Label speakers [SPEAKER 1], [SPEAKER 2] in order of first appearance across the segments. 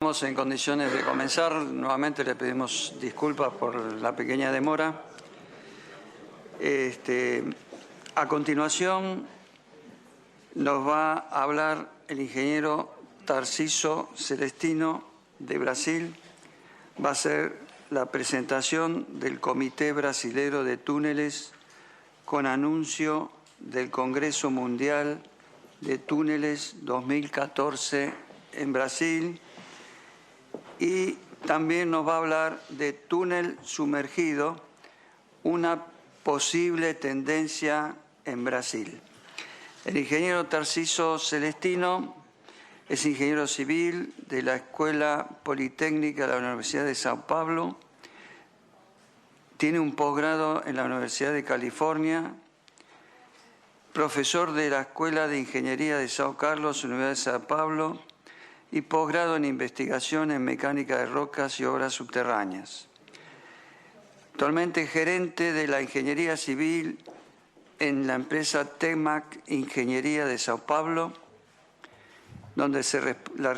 [SPEAKER 1] Estamos en condiciones de comenzar. Nuevamente le pedimos disculpas por la pequeña demora. A continuación nos va a hablar el ingeniero Tarciso Celestino de Brasil. Va a ser la presentación del Comité Brasilero de Túneles con anuncio del Congreso Mundial de Túneles 2014 en Brasil. Y también nos va a hablar de túnel sumergido, una posible tendencia en Brasil. El ingeniero Tarciso Celestino es ingeniero civil de la Escuela Politécnica de la Universidad de Sao Paulo. Tiene un posgrado en la Universidad de California, profesor de la Escuela de Ingeniería de São Carlos, Universidad de Sao Paulo, y posgrado en investigación en mecánica de rocas y obras subterráneas. Actualmente gerente de la ingeniería civil en la empresa Tecmac Ingeniería de Sao Paulo, donde tiene la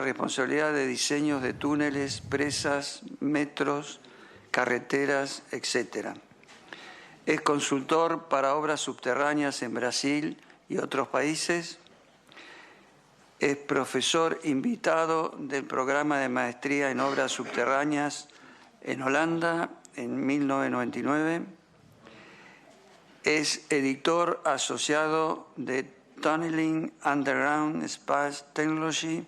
[SPEAKER 1] responsabilidad de diseños de túneles, presas, metros, carreteras, etc. Es consultor para obras subterráneas en Brasil y otros países. Es profesor invitado del programa de maestría en obras subterráneas en Holanda en 1999. Es editor asociado de Tunneling Underground Space Technology.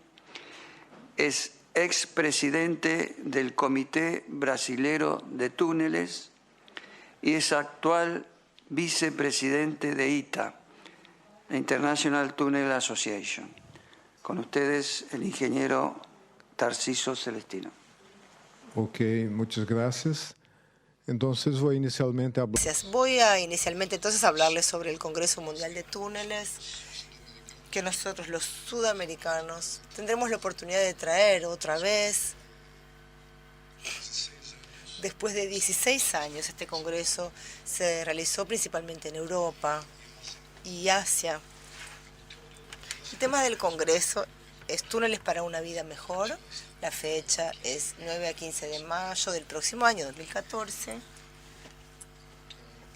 [SPEAKER 1] Es expresidente del Comité Brasilero de Túneles y es actual vicepresidente de ITA, International Tunnel Association. Con ustedes, el ingeniero Tarciso Celestino.
[SPEAKER 2] Ok, muchas gracias. Entonces voy inicialmente a hablar.
[SPEAKER 3] Voy a entonces hablarles sobre el Congreso Mundial de Túneles, que nosotros los sudamericanos tendremos la oportunidad de traer otra vez. Después de 16 años, este congreso se realizó principalmente en Europa y Asia. El tema del Congreso es Túneles para una vida mejor. La fecha es 9 a 15 de mayo del próximo año, 2014,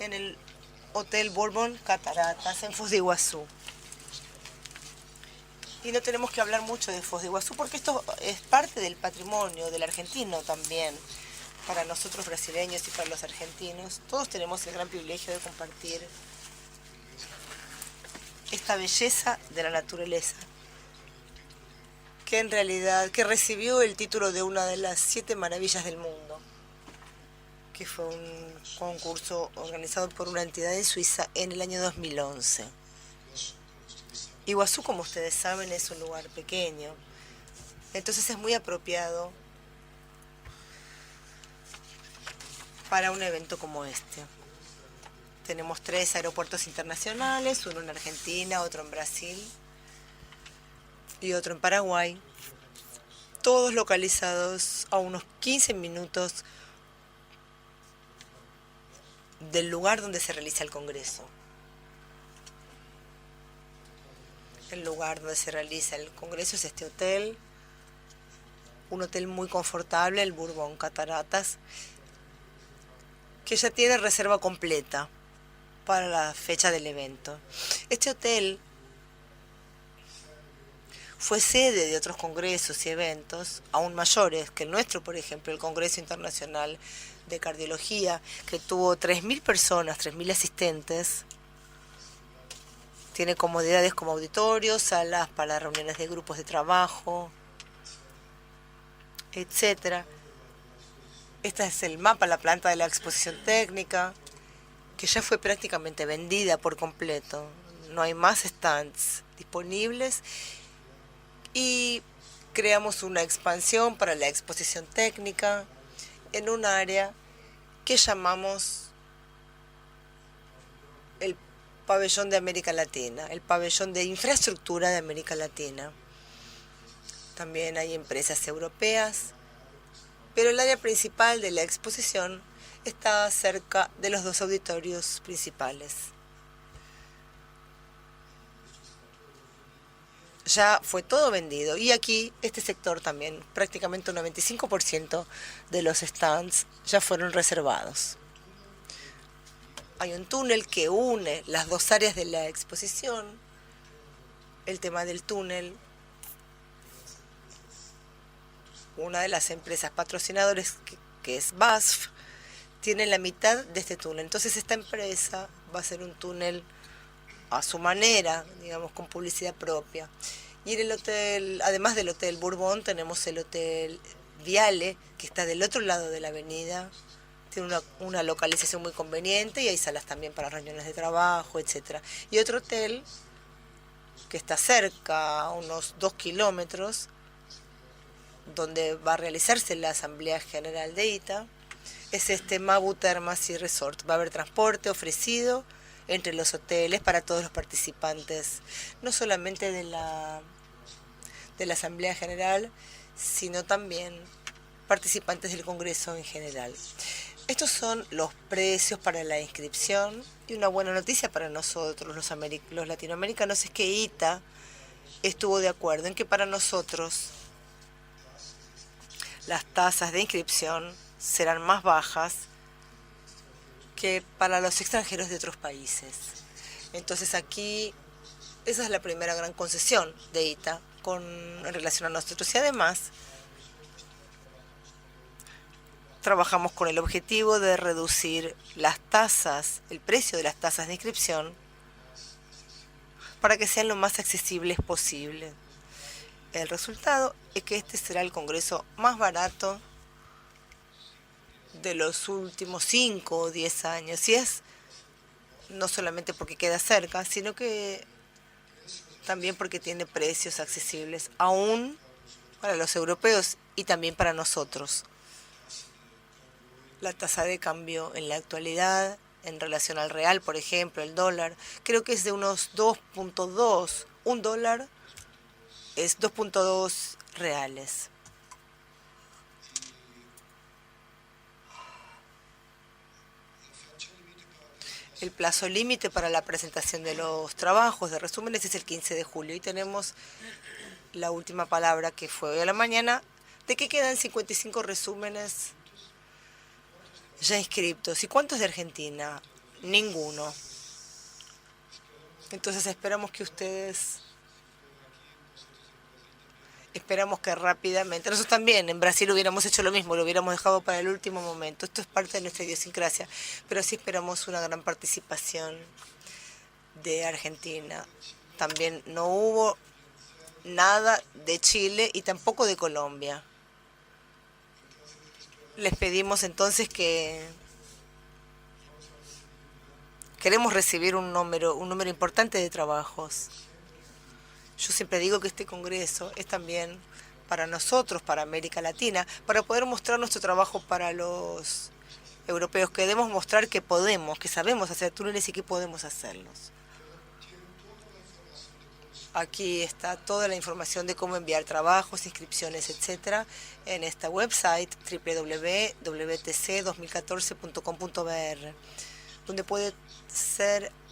[SPEAKER 3] en el Hotel Bourbon Cataratas, en Foz de Iguazú. Y no tenemos que hablar mucho de Foz de Iguazú porque esto es parte del patrimonio del argentino también. Para nosotros brasileños y para los argentinos, todos tenemos el gran privilegio de compartir esta belleza de la naturaleza, que en realidad recibió el título de una de las 7 maravillas del mundo, que fue un concurso organizado por una entidad en Suiza en el año 2011. Iguazú, como ustedes saben, es un lugar pequeño, entonces es muy apropiado para un evento como este. Tenemos 3 aeropuertos internacionales, uno en Argentina, otro en Brasil y otro en Paraguay, todos localizados a unos 15 minutos del lugar donde se realiza el Congreso. El lugar donde se realiza el Congreso es este hotel, un hotel muy confortable, el Bourbon Cataratas, que ya tiene reserva completa para la fecha del evento. Este hotel fue sede de otros congresos y eventos aún mayores que el nuestro, por ejemplo, el Congreso Internacional de Cardiología, que tuvo 3.000 personas, 3.000 asistentes. Tiene comodidades como auditorios, salas para reuniones de grupos de trabajo, etc. Este es el mapa, la planta de la exposición técnica, que ya fue prácticamente vendida por completo. No hay más stands disponibles y creamos una expansión para la exposición técnica en un área que llamamos el pabellón de América Latina, el pabellón de infraestructura de América Latina. También hay empresas europeas, pero el área principal de la exposición está cerca de los 2 auditorios principales. ya fue todo vendido. Y aquí, este sector también, prácticamente un 95% de los stands ya fueron reservados. Hay un túnel que une las dos áreas de la exposición. El tema del túnel, una de las empresas patrocinadores, que es BASF, tiene la mitad de este túnel. Entonces esta empresa va a hacer un túnel a su manera, digamos, con publicidad propia. Y en el hotel, además del Hotel Bourbon, tenemos el Hotel Viale, que está del otro lado de la avenida. Tiene una localización muy conveniente y hay salas también para reuniones de trabajo, etc. Y otro hotel que está cerca, a unos 2 kilómetros, donde va a realizarse la Asamblea General de ITA, es este Mabu Termas y Resort. Va a haber transporte ofrecido entre los hoteles para todos los participantes, no solamente de la Asamblea General, sino también participantes del Congreso en general. Estos son los precios para la inscripción, y una buena noticia para nosotros, los latinoamericanos, es que ITA estuvo de acuerdo en que para nosotros las tasas de inscripción serán más bajas que para los extranjeros de otros países. Entonces aquí, esa es la primera gran concesión de ITA en relación a nosotros. Y además, trabajamos con el objetivo de reducir las tasas, el precio de las tasas de inscripción, para que sean lo más accesibles posible. El resultado es que este será el congreso más barato de los últimos 5 o 10 años. Y es no solamente porque queda cerca, sino que también porque tiene precios accesibles, aún para los europeos y también para nosotros. La tasa de cambio en la actualidad, en relación al real, por ejemplo, el dólar, creo que es de unos 2.2. Un dólar es 2.2 reales. El plazo límite para la presentación de los trabajos de resúmenes es el 15 de julio. Y tenemos la última palabra, que fue hoy a la mañana, de que quedan 55 resúmenes ya inscriptos. ¿Y cuántos de Argentina? Ninguno. Entonces esperamos que rápidamente, nosotros también en Brasil hubiéramos hecho lo mismo, lo hubiéramos dejado para el último momento. Esto es parte de nuestra idiosincrasia, pero sí esperamos una gran participación de Argentina. También no hubo nada de Chile y tampoco de Colombia. Les pedimos entonces que queremos recibir un número importante de trabajos. Yo siempre digo que este congreso es también para nosotros, para América Latina, para poder mostrar nuestro trabajo para los europeos, que debemos mostrar que podemos, que sabemos hacer túneles y que podemos hacerlos. Aquí está toda la información de cómo enviar trabajos, inscripciones, etcétera, en esta website www.wtc2014.com.br, donde puede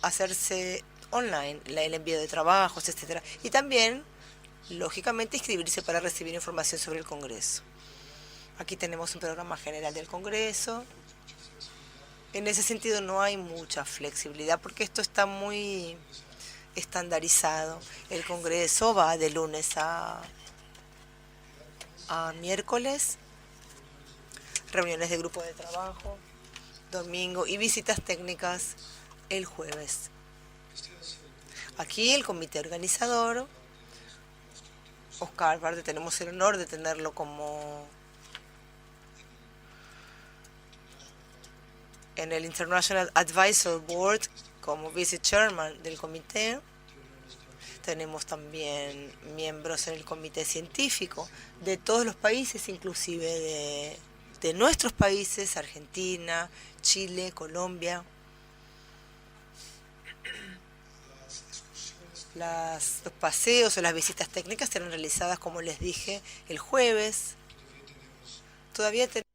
[SPEAKER 3] hacerse online el envío de trabajos, etcétera, y también, lógicamente, inscribirse para recibir información sobre el Congreso. Aquí tenemos un programa general del Congreso. En ese sentido no hay mucha flexibilidad porque esto está muy estandarizado. El Congreso va de lunes a miércoles, reuniones de grupo de trabajo, domingo, y visitas técnicas el jueves. Aquí el comité organizador, Oscar Barde, tenemos el honor de tenerlo como en el International Advisory Board, como Vice Chairman del comité. Tenemos también miembros en el comité científico de todos los países, inclusive de nuestros países, Argentina, Chile, Colombia. Los paseos o las visitas técnicas serán realizadas, como les dije, el jueves. Todavía tenemos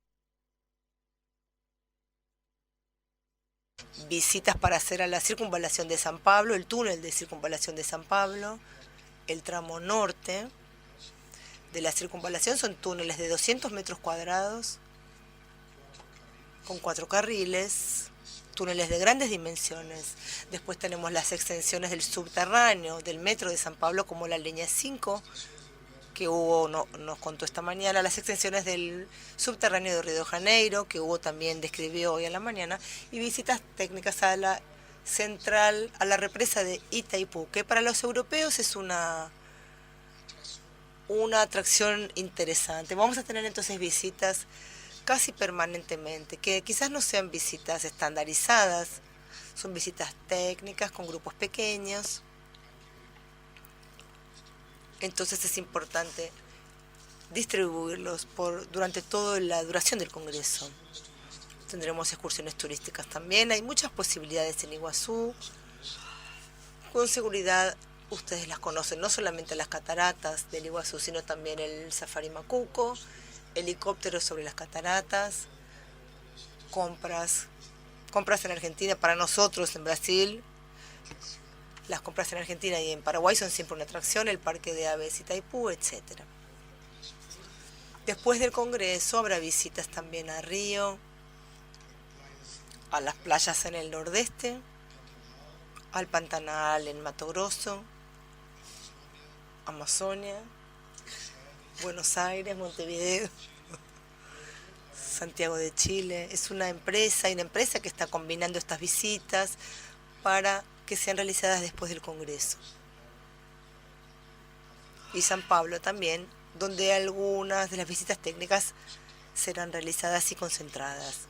[SPEAKER 3] visitas para hacer a la circunvalación de San Pablo, el túnel de circunvalación de San Pablo, El tramo norte de la circunvalación son túneles de 200 metros cuadrados con 4 carriles, túneles de grandes dimensiones. Después tenemos las extensiones del subterráneo del metro de San Pablo, como la línea 5, que Hugo nos contó esta mañana, las extensiones del subterráneo de Río de Janeiro, que Hugo también describió hoy en la mañana, y visitas técnicas a la central, a la represa de Itaipú, que para los europeos es una atracción interesante. Vamos a tener entonces visitas casi permanentemente, que quizás no sean visitas estandarizadas, son visitas técnicas con grupos pequeños. Entonces es importante distribuirlos durante toda la duración del Congreso. Tendremos excursiones turísticas también. Hay muchas posibilidades en Iguazú. Con seguridad ustedes las conocen, no solamente las cataratas del Iguazú, sino también el Safari Macuco, helicópteros sobre las cataratas, compras en Argentina. Para nosotros en Brasil, las compras en Argentina y en Paraguay son siempre una atracción, el Parque de Aves Itaipú, etc. Después del Congreso habrá visitas también a Río, a las playas en el nordeste, al Pantanal en Mato Grosso, Amazonia, Buenos Aires, Montevideo, Santiago de Chile. Es una empresa que está combinando estas visitas para que sean realizadas después del Congreso. Y San Pablo también, donde algunas de las visitas técnicas serán realizadas y concentradas.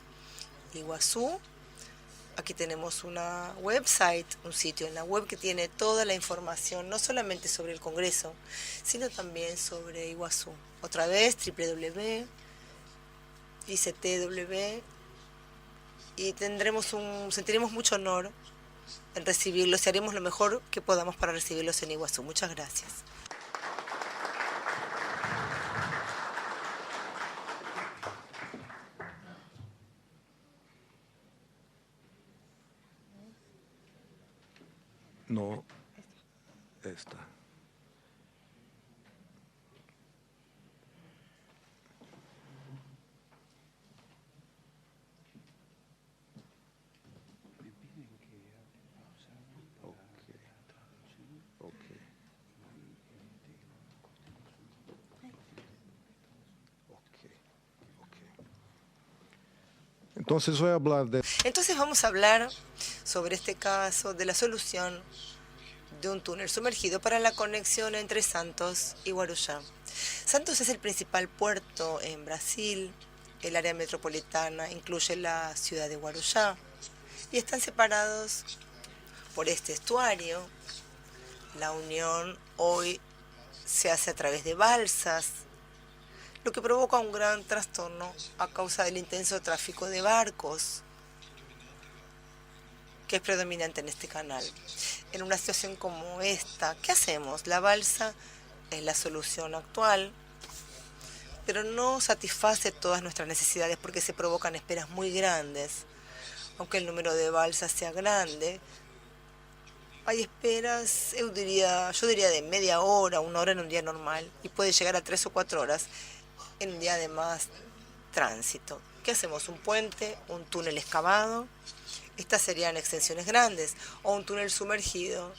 [SPEAKER 3] Iguazú, aquí tenemos una website, un sitio en la web que tiene toda la información, no solamente sobre el Congreso, sino también sobre Iguazú. Otra vez, www.ictw, y sentiremos mucho honor en recibirlos y haremos lo mejor que podamos para recibirlos en Iguazú. Muchas gracias.
[SPEAKER 2] No, esta. Entonces
[SPEAKER 3] vamos a hablar sobre este caso de la solución de un túnel sumergido para la conexión entre Santos y Guarujá. Santos es el principal puerto en Brasil. El área metropolitana incluye la ciudad de Guarujá y están separados por este estuario. La unión hoy se hace a través de balsas, lo que provoca un gran trastorno a causa del intenso tráfico de barcos que es predominante en este canal. En una situación como esta, ¿qué hacemos? La balsa es la solución actual, pero no satisface todas nuestras necesidades porque se provocan esperas muy grandes. Aunque el número de balsas sea grande, hay esperas, yo diría de media hora, 1 hora en un día normal, y puede llegar a 3 o 4 horas en un día de más tránsito. ¿Qué hacemos? ¿Un puente? ¿Un túnel excavado? Estas serían extensiones grandes, o un túnel sumergido,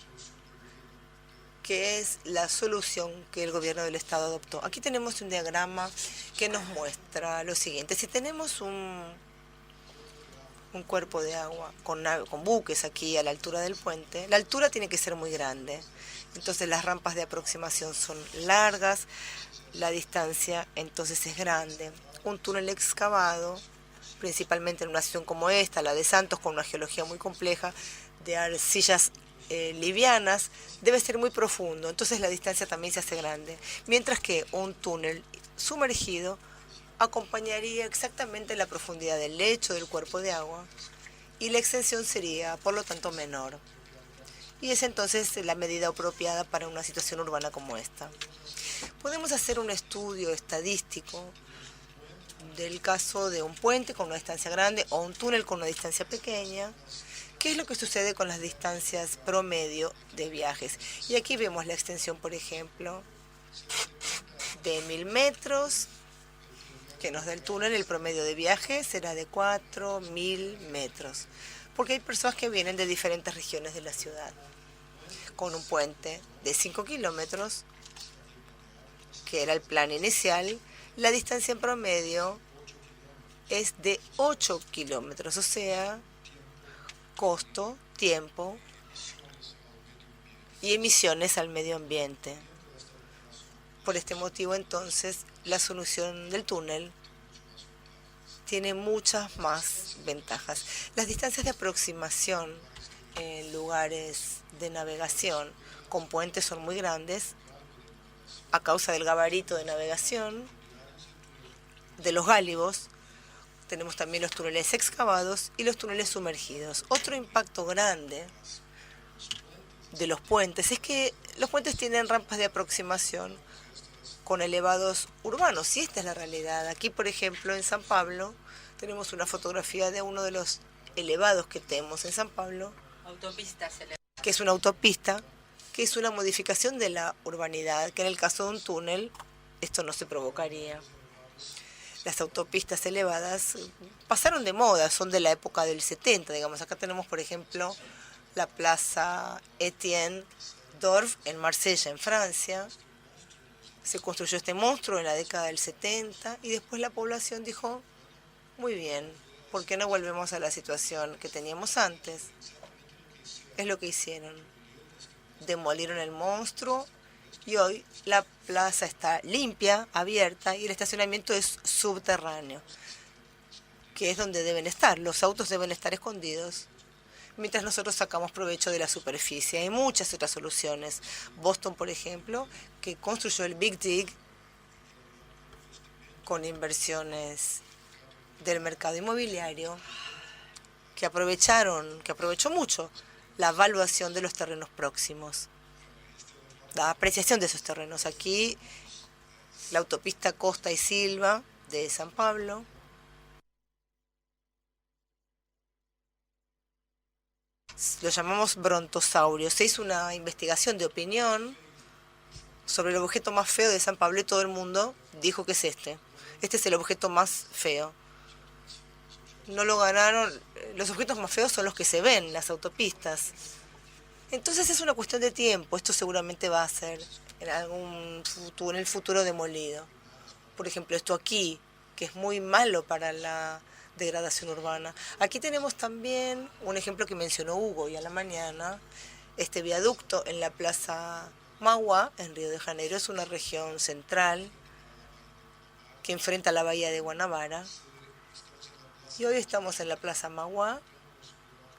[SPEAKER 3] que es la solución que el gobierno del Estado adoptó. Aquí tenemos un diagrama que nos muestra lo siguiente. Si tenemos un cuerpo de agua con buques aquí a la altura del puente, la altura tiene que ser muy grande. Entonces las rampas de aproximación son largas, la distancia entonces es grande. Un túnel excavado, principalmente en una situación como esta, la de Santos, con una geología muy compleja, de arcillas livianas, debe ser muy profundo, entonces la distancia también se hace grande. Mientras que un túnel sumergido acompañaría exactamente la profundidad del lecho del cuerpo de agua y la extensión sería, por lo tanto, menor. Y es entonces la medida apropiada para una situación urbana como esta. Podemos hacer un estudio estadístico del caso de un puente con una distancia grande o un túnel con una distancia pequeña, ¿Qué es lo que sucede con las distancias promedio de viajes? Y aquí vemos la extensión, por ejemplo, de 1000 metros, que nos da el túnel. El promedio de viaje será de 4000 metros, porque hay personas que vienen de diferentes regiones de la ciudad. Con un puente de 5 kilómetros, que era el plan inicial, la distancia en promedio es de 8 kilómetros, o sea, costo, tiempo y emisiones al medio ambiente. Por este motivo, entonces, la solución del túnel tiene muchas más ventajas. Las distancias de aproximación en lugares de navegación con puentes son muy grandes a causa del gabarito de navegación, de los gálibos. Tenemos también los túneles excavados y los túneles sumergidos. Otro impacto grande de los puentes es que los puentes tienen rampas de aproximación con elevados urbanos, y esta es la realidad. Aquí, por ejemplo, en San Pablo, tenemos una fotografía de uno de los elevados que tenemos en San Pablo, que es una autopista, que es una modificación de la urbanidad, que en el caso de un túnel esto no se provocaría. Las autopistas elevadas pasaron de moda, son de la época del 70, digamos. Acá tenemos, por ejemplo, la Plaza Etienne Dorf en Marsella, en Francia. Se construyó este monstruo en la década del 70 y después la población dijo, muy bien, ¿por qué no volvemos a la situación que teníamos antes? Es lo que hicieron. Demolieron el monstruo y hoy la plaza está limpia, abierta, y el estacionamiento es subterráneo, que es donde deben estar. Los autos deben estar escondidos, mientras nosotros sacamos provecho de la superficie. Hay muchas otras soluciones. Boston, por ejemplo, que construyó el Big Dig con inversiones del mercado inmobiliario, que aprovechó mucho la evaluación de los terrenos próximos, la apreciación de esos terrenos. Aquí, la autopista Costa y Silva de San Pablo. Lo llamamos brontosaurio. Se hizo una investigación de opinión sobre el objeto más feo de San Pablo y todo el mundo dijo que es este. Este es el objeto más feo. No lo ganaron. Los objetos más feos son los que se ven en las autopistas. Entonces es una cuestión de tiempo. Esto seguramente va a ser en el futuro demolido. Por ejemplo, esto aquí, que es muy malo para la degradación urbana. Aquí tenemos también un ejemplo que mencionó Hugo hoy a la mañana. Este viaducto en la Plaza Mauá, en Río de Janeiro, es una región central que enfrenta la bahía de Guanabara. Y hoy estamos en la Plaza Mauá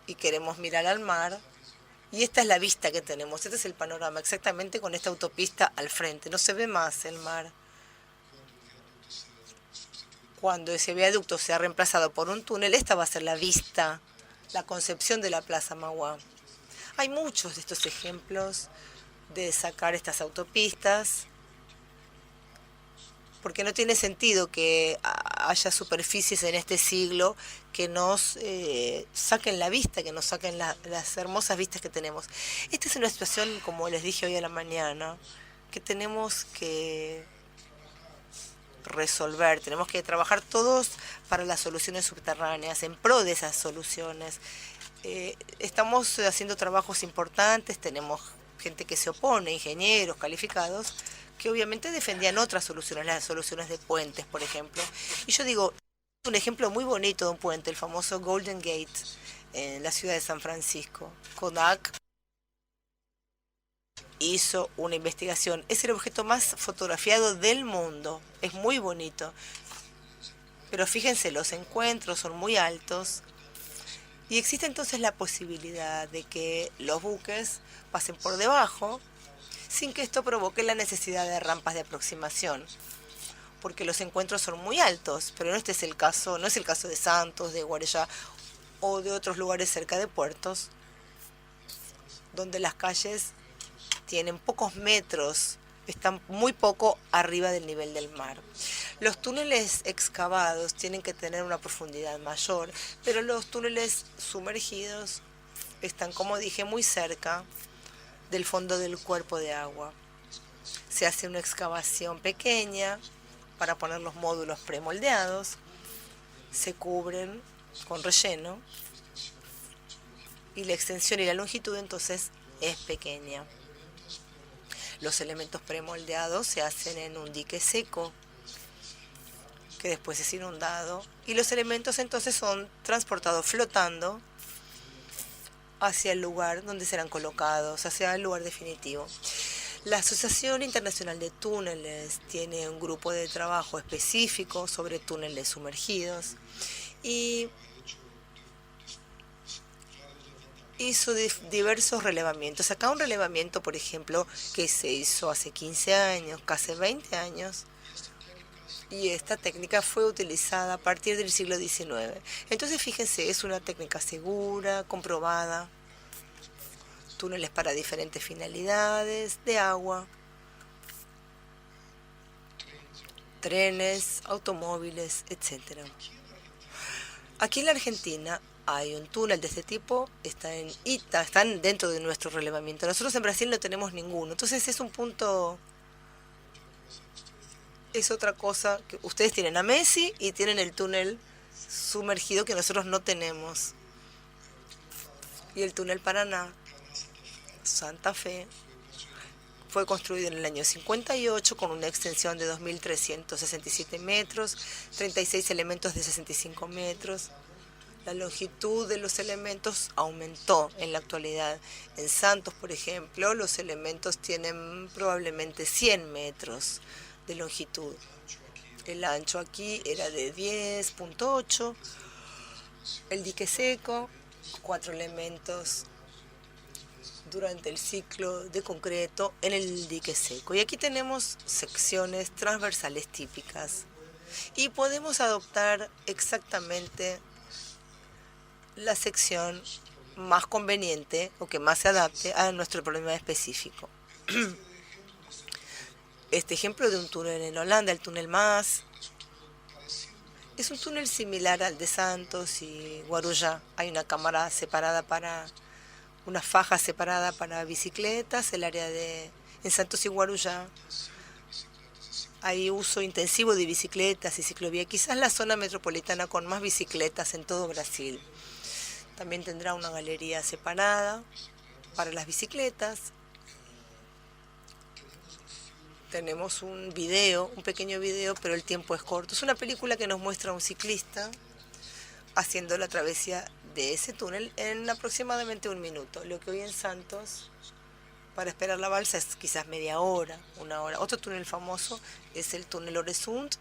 [SPEAKER 3] y queremos mirar al mar. Y esta es la vista que tenemos, este es el panorama, exactamente con esta autopista al frente. No se ve más el mar. Cuando ese viaducto sea reemplazado por un túnel, esta va a ser la vista, la concepción de la Plaza Mauá. Hay muchos de estos ejemplos de sacar estas autopistas, porque no tiene sentido que haya superficies en este siglo que nos saquen la vista, que nos saquen las hermosas vistas que tenemos. Esta es una situación, como les dije hoy a la mañana, que tenemos que resolver. Tenemos que trabajar todos para las soluciones subterráneas, en pro de esas soluciones. Estamos haciendo trabajos importantes, tenemos gente que se opone, ingenieros calificados, que obviamente defendían otras soluciones, las soluciones de puentes, por ejemplo. Y yo digo, un ejemplo muy bonito de un puente, el famoso Golden Gate, en la ciudad de San Francisco. Kodak hizo una investigación. Es el objeto más fotografiado del mundo. Es muy bonito. Pero fíjense, los encuentros son muy altos. Y existe entonces la posibilidad de que los buques pasen por debajo, sin que esto provoque la necesidad de rampas de aproximación, porque los encuentros son muy altos, pero no es el caso de Santos, de Guarujá o de otros lugares cerca de puertos, donde las calles tienen pocos metros, están muy poco arriba del nivel del mar. Los túneles excavados tienen que tener una profundidad mayor, pero los túneles sumergidos están, como dije, muy cerca del fondo del cuerpo de agua. Se hace una excavación pequeña para poner los módulos premoldeados, se cubren con relleno y la extensión y la longitud entonces es pequeña. Los elementos premoldeados se hacen en un dique seco que después es inundado y los elementos entonces son transportados flotando hacia el lugar donde serán colocados, hacia el lugar definitivo. La Asociación Internacional de Túneles tiene un grupo de trabajo específico sobre túneles sumergidos y hizo diversos relevamientos. Acá un relevamiento, por ejemplo, que se hizo hace 15 años, casi 20 años, y esta técnica fue utilizada a partir del siglo XIX. Entonces, fíjense, es una técnica segura, comprobada, túneles para diferentes finalidades, de agua, trenes, automóviles, etc. Aquí en la Argentina hay un túnel de este tipo, está en Ita, están dentro de nuestro relevamiento. Nosotros en Brasil no tenemos ninguno. Entonces es un punto, es otra cosa, que ustedes tienen a Messi y tienen el túnel sumergido que nosotros no tenemos. Y el túnel Paraná, Santa Fe, fue construido en el año 58 con una extensión de 2.367 metros, 36 elementos de 65 metros. La longitud de los elementos aumentó en la actualidad. En Santos, por ejemplo, los elementos tienen probablemente 100 metros de longitud. El ancho aquí era de 10.8. El dique seco, 4 elementos durante el ciclo de concreto en el dique seco. Y aquí tenemos secciones transversales típicas. Y podemos adoptar exactamente la sección más conveniente o que más se adapte a nuestro problema específico. Este ejemplo de un túnel en Holanda, el túnel Maas, es un túnel similar al de Santos y Guarujá. Hay una cámara separada una faja separada para bicicletas, el área en Santos y Guarujá hay uso intensivo de bicicletas y ciclovía, quizás la zona metropolitana con más bicicletas en todo Brasil. También tendrá una galería separada para las bicicletas. Tenemos un pequeño video, pero el tiempo es corto. Es una película que nos muestra a un ciclista haciendo la travesía de ese túnel en aproximadamente 1 minuto. Lo que hoy en Santos, para esperar la balsa, es quizás media hora, 1 hora. Otro túnel famoso es el túnel Öresund,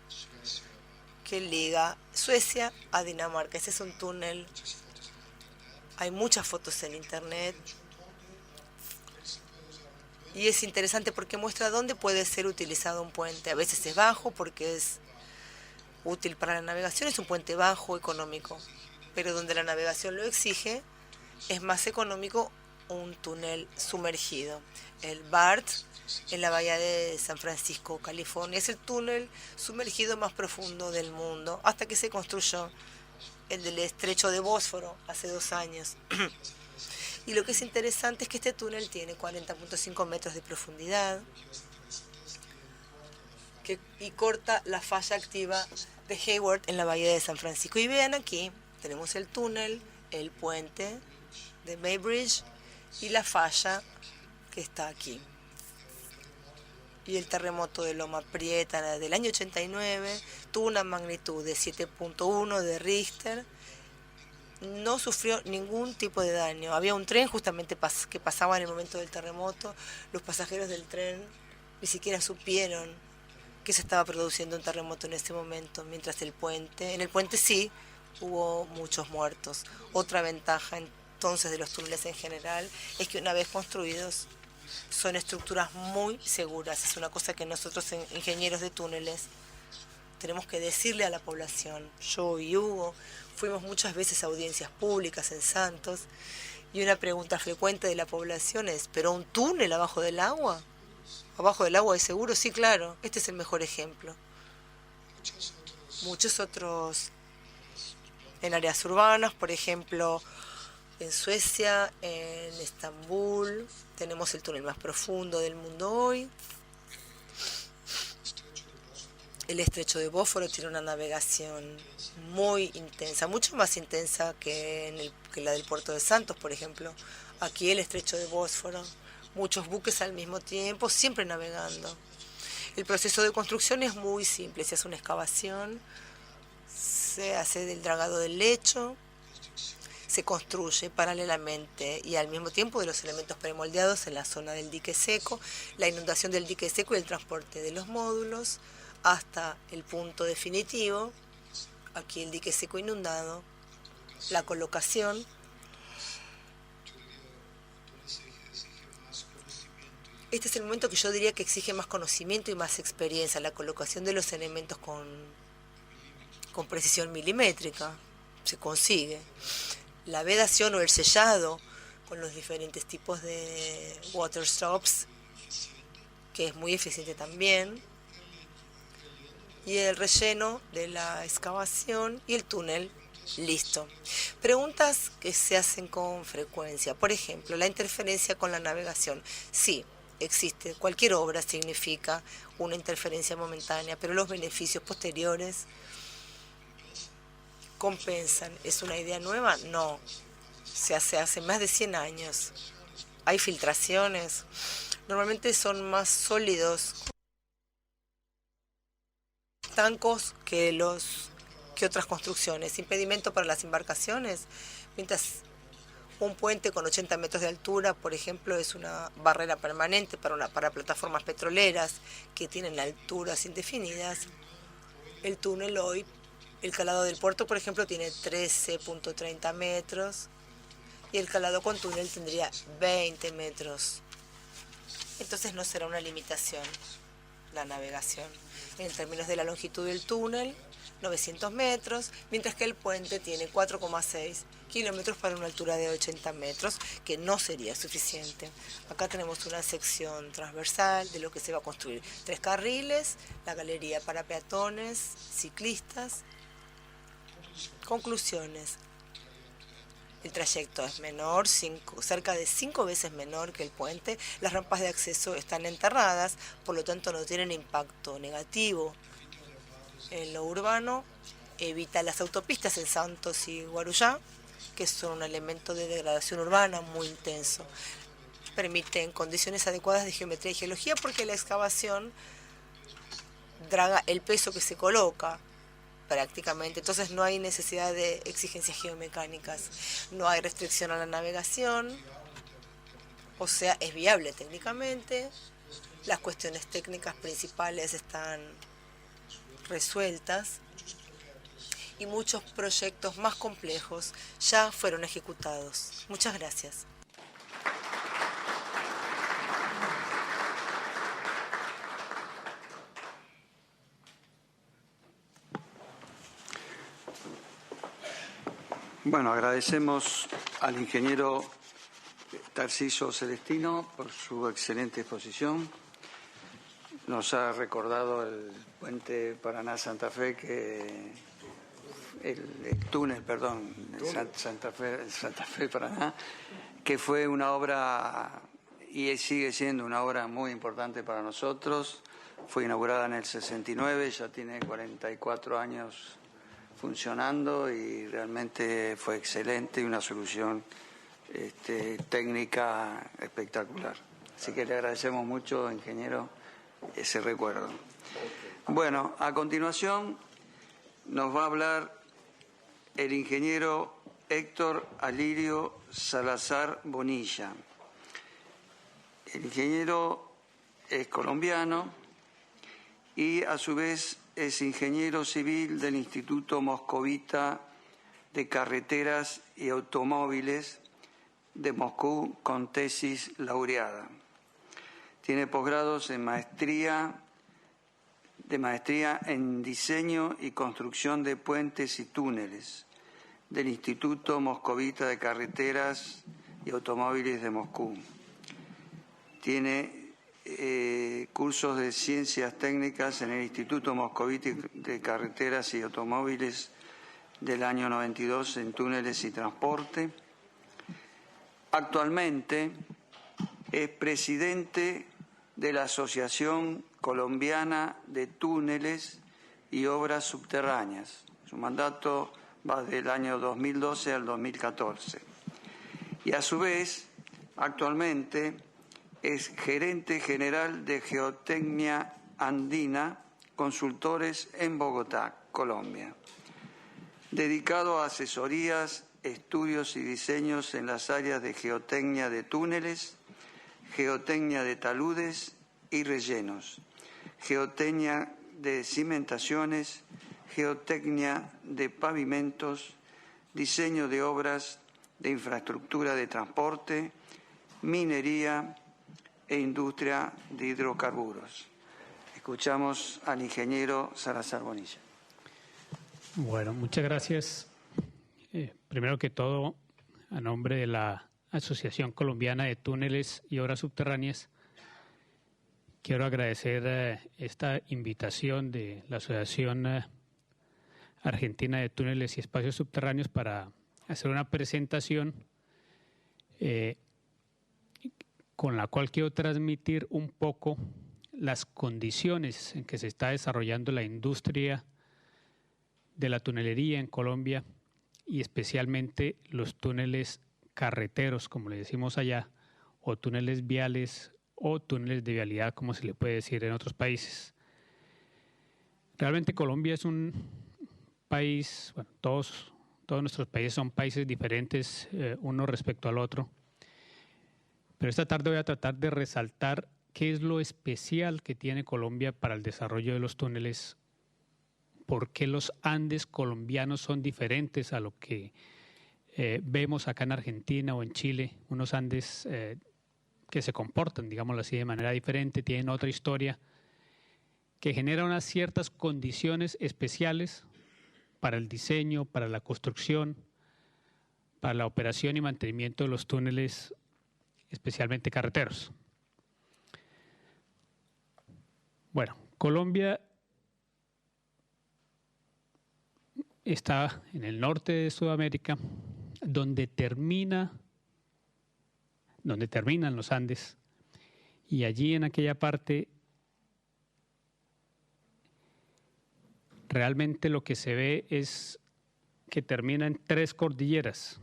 [SPEAKER 3] que liga Suecia a Dinamarca. Ese es un túnel. Hay muchas fotos en internet y es interesante porque muestra dónde puede ser utilizado un puente. A veces es bajo porque es útil para la navegación, es un puente bajo, económico, pero donde la navegación lo exige, es más económico un túnel sumergido. El BART en la bahía de San Francisco, California, es el túnel sumergido más profundo del mundo, hasta que se construyó el del estrecho de Bósforo hace 2 años. Y lo que es interesante es que este túnel tiene 40.5 metros de profundidad y corta la falla activa de Hayward en la bahía de San Francisco. Y vean aquí, tenemos el túnel, el puente de Bay Bridge y la falla que está aquí. Y el terremoto de Loma Prieta del año 89 tuvo una magnitud de 7.1 de Richter. No sufrió ningún tipo de daño. Había un tren justamente que pasaba en el momento del terremoto. Los pasajeros del tren ni siquiera supieron que se estaba produciendo un terremoto en ese momento, mientras en el puente sí hubo muchos muertos. Otra ventaja entonces de los túneles en general es que una vez construidos son estructuras muy seguras. Es una cosa que nosotros, ingenieros de túneles, tenemos que decirle a la población. Yo y Hugo fuimos muchas veces a audiencias públicas en Santos y una pregunta frecuente de la población es: ¿pero un túnel abajo del agua? ¿Abajo del agua es seguro? Sí, claro. Este es el mejor ejemplo. Muchos otros en áreas urbanas, por ejemplo, En Suecia, en Estambul, tenemos el túnel más profundo del mundo hoy. El estrecho de Bósforo tiene una navegación muy intensa, mucho más intensa que la del puerto de Santos, por ejemplo. Aquí el estrecho de Bósforo, muchos buques al mismo tiempo, siempre navegando. El proceso de construcción es muy simple, se hace una excavación, se hace del dragado del lecho, se construye paralelamente y al mismo tiempo de los elementos premoldeados en la zona del dique seco, la inundación del dique seco y el transporte de los módulos hasta el punto definitivo, aquí el dique seco inundado, la colocación. Este es el momento que yo diría que exige más conocimiento y más experiencia, la colocación de los elementos con precisión milimétrica, se consigue. La vedación o el sellado con los diferentes tipos de waterstops, que es muy eficiente también, y el relleno de la excavación y el túnel, listo. Preguntas que se hacen con frecuencia, por ejemplo, la interferencia con la navegación. Sí, existe, cualquier obra significa una interferencia momentánea, pero los beneficios posteriores compensan. ¿Es una idea nueva? No. Se hace hace más de 100 años. Hay filtraciones. Normalmente son más sólidos, estancos que otras construcciones. Impedimento para las embarcaciones. Mientras un puente con 80 metros de altura, por ejemplo, es una barrera permanente para plataformas petroleras que tienen alturas indefinidas. El túnel hoy, el calado del puerto, por ejemplo, tiene 13.30 metros y el calado con túnel tendría 20 metros. Entonces no será una limitación la navegación. En términos de la longitud del túnel, 900 metros, mientras que el puente tiene 4,6 kilómetros para una altura de 80 metros, que no sería suficiente. Acá tenemos una sección transversal de lo que se va a construir. 3 carriles, la galería para peatones, ciclistas. Conclusiones. El trayecto es menor, cerca de 5 veces menor que el puente. Las rampas de acceso están enterradas, por lo tanto no tienen impacto negativo en lo urbano. Evita las autopistas en Santos y Guarujá, que son un elemento de degradación urbana muy intenso. Permiten condiciones adecuadas de geometría y geología porque la excavación draga el peso que se coloca prácticamente, entonces no hay necesidad de exigencias geomecánicas, no hay restricción a la navegación, o sea, es viable técnicamente, las cuestiones técnicas principales están resueltas y muchos proyectos más complejos ya fueron ejecutados. Muchas gracias.
[SPEAKER 1] Bueno, agradecemos al ingeniero Tarcisio Celestino por su excelente exposición. Nos ha recordado el puente Paraná-Santa Fe, el túnel, perdón, Santa Fe-Paraná, que fue una obra y sigue siendo una obra muy importante para nosotros. Fue inaugurada en el 69, ya tiene 44 años funcionando y realmente fue excelente y una solución técnica espectacular. Así que le agradecemos mucho, ingeniero, ese recuerdo. Bueno, a continuación nos va a hablar el ingeniero Héctor Alirio Salazar Bonilla. El ingeniero es colombiano y a su vez es ingeniero civil del Instituto Moscovita de Carreteras y Automóviles de Moscú con tesis laureada. Tiene posgrados en maestría en diseño y construcción de puentes y túneles del Instituto Moscovita de Carreteras y Automóviles de Moscú. Tiene cursos de ciencias técnicas en el Instituto Moscovita de Carreteras y Automóviles del año 92 en túneles y transporte. Actualmente es presidente de la Asociación Colombiana de Túneles y Obras Subterráneas. Su mandato va del año 2012 al 2014. Y a su vez, actualmente es gerente general de Geotecnia Andina Consultores en Bogotá, Colombia, dedicado a asesorías, estudios y diseños en las áreas de geotecnia de túneles, geotecnia de taludes y rellenos, geotecnia de cimentaciones, geotecnia de pavimentos, diseño de obras de infraestructura de transporte, minería e industria de hidrocarburos. Escuchamos al ingeniero Salazar Bonilla.
[SPEAKER 4] Bueno, muchas gracias. Primero que todo, a nombre de la Asociación Colombiana de Túneles y Obras Subterráneas, quiero agradecer esta invitación de la Asociación Argentina de Túneles y Espacios Subterráneos para hacer una presentación con la cual quiero transmitir un poco las condiciones en que se está desarrollando la industria de la tunelería en Colombia y especialmente los túneles carreteros, como le decimos allá, o túneles viales o túneles de vialidad, como se le puede decir en otros países. Realmente Colombia es un país, bueno, todos nuestros países son países diferentes uno respecto al otro, pero esta tarde voy a tratar de resaltar qué es lo especial que tiene Colombia para el desarrollo de los túneles, por qué los Andes colombianos son diferentes a lo que vemos acá en Argentina o en Chile, unos Andes que se comportan, digámoslo así, de manera diferente, tienen otra historia, que genera unas ciertas condiciones especiales para el diseño, para la construcción, para la operación y mantenimiento de los túneles, especialmente carreteros. Bueno, Colombia está en el norte de Sudamérica, donde terminan los Andes, y allí en aquella parte realmente lo que se ve es que termina en 3 cordilleras.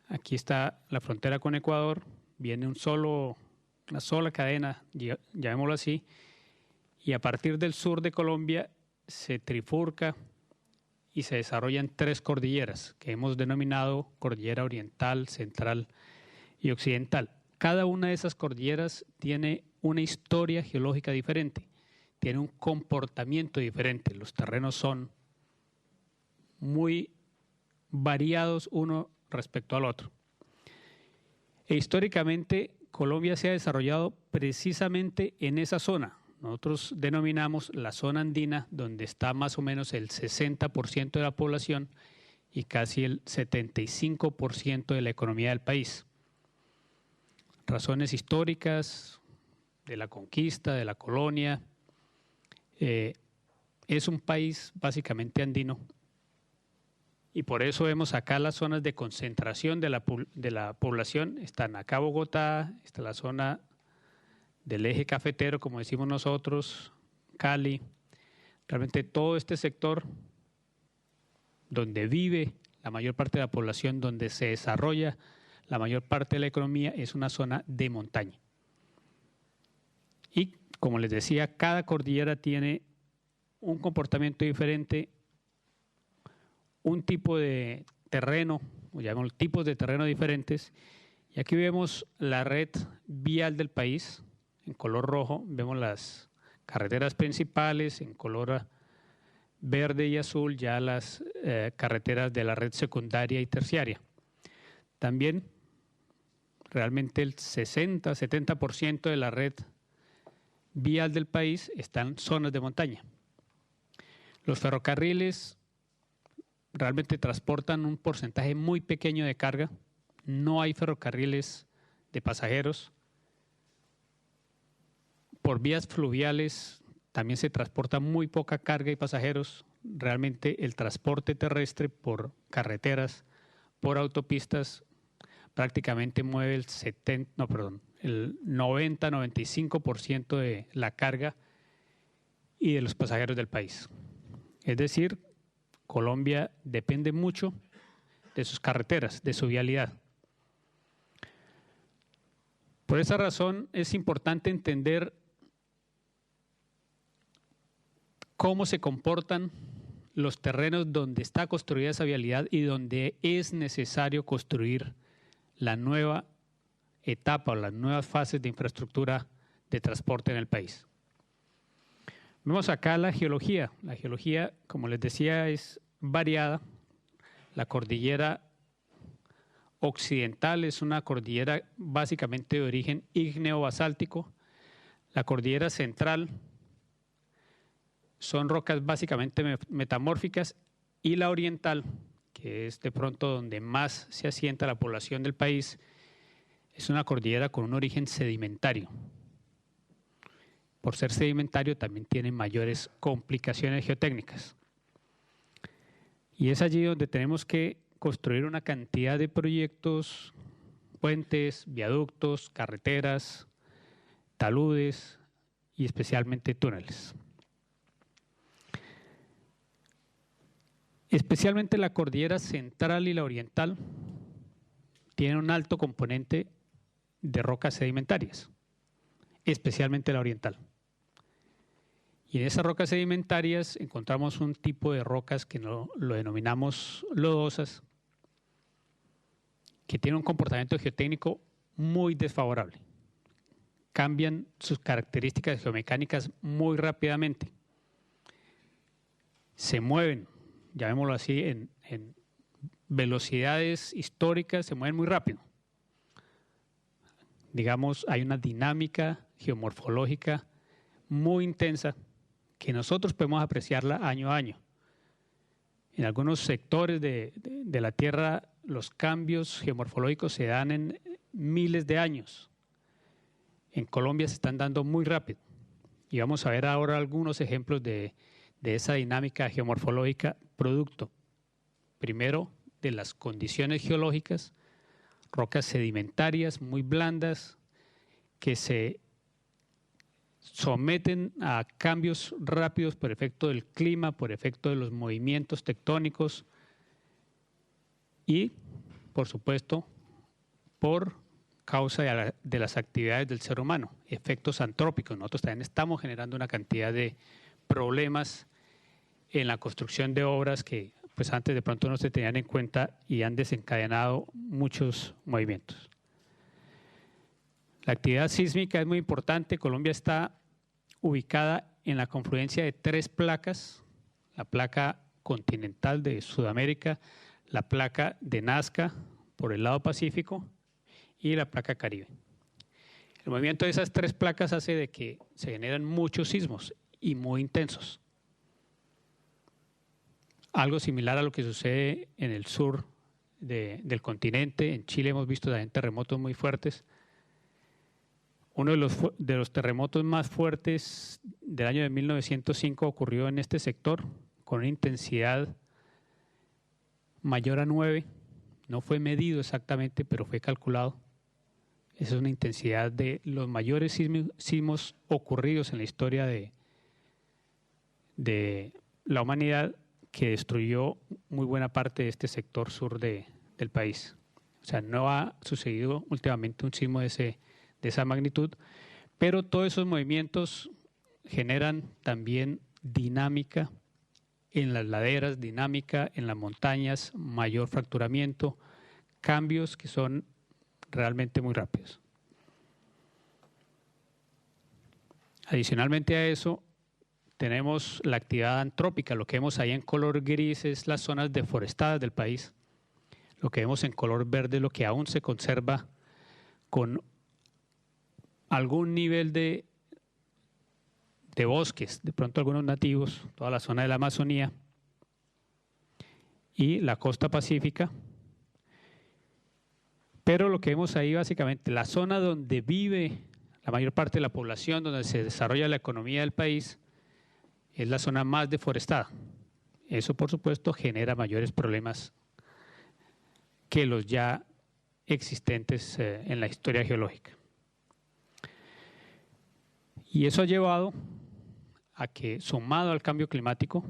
[SPEAKER 4] Aquí está la frontera con Ecuador, viene una sola cadena, llamémoslo así, y a partir del sur de Colombia se trifurca y se desarrollan 3 cordilleras que hemos denominado cordillera oriental, central y occidental. Cada una de esas cordilleras tiene una historia geológica diferente, tiene un comportamiento diferente. Los terrenos son muy variados uno respecto al otro. E históricamente Colombia se ha desarrollado precisamente en esa zona. Nosotros denominamos la zona andina, donde está más o menos el 60% de la población y casi el 75% de la economía del país. Razones históricas de la conquista, de la colonia. Es un país básicamente andino y por eso vemos acá las zonas de concentración de la población. Están acá Bogotá, está la zona del eje cafetero, como decimos nosotros, Cali. Realmente todo este sector donde vive la mayor parte de la población, donde se desarrolla la mayor parte de la economía, es una zona de montaña. Y como les decía, cada cordillera tiene un comportamiento diferente, un tipo de terreno, o llamamos tipos de terreno diferentes. Y aquí vemos la red vial del país. En color rojo vemos las carreteras principales, en color verde y azul ya las carreteras de la red secundaria y terciaria. También realmente el 60-70% de la red vial del país está en zonas de montaña. Los ferrocarriles realmente transportan un porcentaje muy pequeño de carga. No hay ferrocarriles de pasajeros. Por vías fluviales también se transporta muy poca carga y pasajeros. Realmente el transporte terrestre por carreteras, por autopistas, prácticamente mueve el 90-95% de la carga y de los pasajeros del país. Es decir, Colombia depende mucho de sus carreteras, de su vialidad. Por esa razón es importante entender cómo se comportan los terrenos donde está construida esa vialidad y donde es necesario construir la nueva etapa o las nuevas fases de infraestructura de transporte en el país. Vemos acá la geología. La geología, como les decía, es variada. La cordillera occidental es una cordillera básicamente de origen ígneo-basáltico. La cordillera central son rocas básicamente metamórficas, y la oriental, que es de pronto donde más se asienta la población del país, es una cordillera con un origen sedimentario. Por ser sedimentario también tiene mayores complicaciones geotécnicas. Y es allí donde tenemos que construir una cantidad de proyectos, puentes, viaductos, carreteras, taludes y especialmente túneles. Especialmente la cordillera central y la oriental tienen un alto componente de rocas sedimentarias, especialmente la oriental. Y en esas rocas sedimentarias encontramos un tipo de rocas que lo denominamos lodosas, que tienen un comportamiento geotécnico muy desfavorable. Cambian sus características geomecánicas muy rápidamente. Se mueven, llamémoslo así, en velocidades históricas, se mueven muy rápido. Digamos, hay una dinámica geomorfológica muy intensa que nosotros podemos apreciarla año a año. En algunos sectores de la Tierra los cambios geomorfológicos se dan en miles de años. En Colombia se están dando muy rápido. Y vamos a ver ahora algunos ejemplos de esa dinámica geomorfológica producto, primero, de las condiciones geológicas, rocas sedimentarias muy blandas que se someten a cambios rápidos por efecto del clima, por efecto de los movimientos tectónicos y, por supuesto, por causa de las actividades del ser humano, efectos antrópicos. Nosotros también estamos generando una cantidad de problemas en la construcción de obras que pues antes de pronto no se tenían en cuenta y han desencadenado muchos movimientos. La actividad sísmica es muy importante. Colombia está ubicada en la confluencia de 3 placas, la placa continental de Sudamérica, la placa de Nazca por el lado Pacífico y la placa Caribe. El movimiento de esas 3 placas hace de que se generan muchos sismos y muy intensos. Algo similar a lo que sucede en el sur del continente. En Chile hemos visto también terremotos muy fuertes. Uno de los terremotos más fuertes del año de 1905 ocurrió en este sector con una intensidad mayor a 9. No fue medido exactamente, pero fue calculado. Esa es una intensidad de los mayores sismos ocurridos en la historia de la humanidad, que destruyó muy buena parte de este sector sur del país. O sea, no ha sucedido últimamente un sismo de esa magnitud, pero todos esos movimientos generan también dinámica en las laderas, dinámica en las montañas, mayor fracturamiento, cambios que son realmente muy rápidos. Adicionalmente a eso, tenemos la actividad antrópica. Lo que vemos ahí en color gris es las zonas deforestadas del país. Lo que vemos en color verde es lo que aún se conserva con algún nivel de bosques, de pronto algunos nativos, toda la zona de la Amazonía y la costa pacífica. Pero lo que vemos ahí básicamente, la zona donde vive la mayor parte de la población, donde se desarrolla la economía del país, es la zona más deforestada. Eso, por supuesto, genera mayores problemas que los ya existentes en la historia geológica. Y eso ha llevado a que, sumado al cambio climático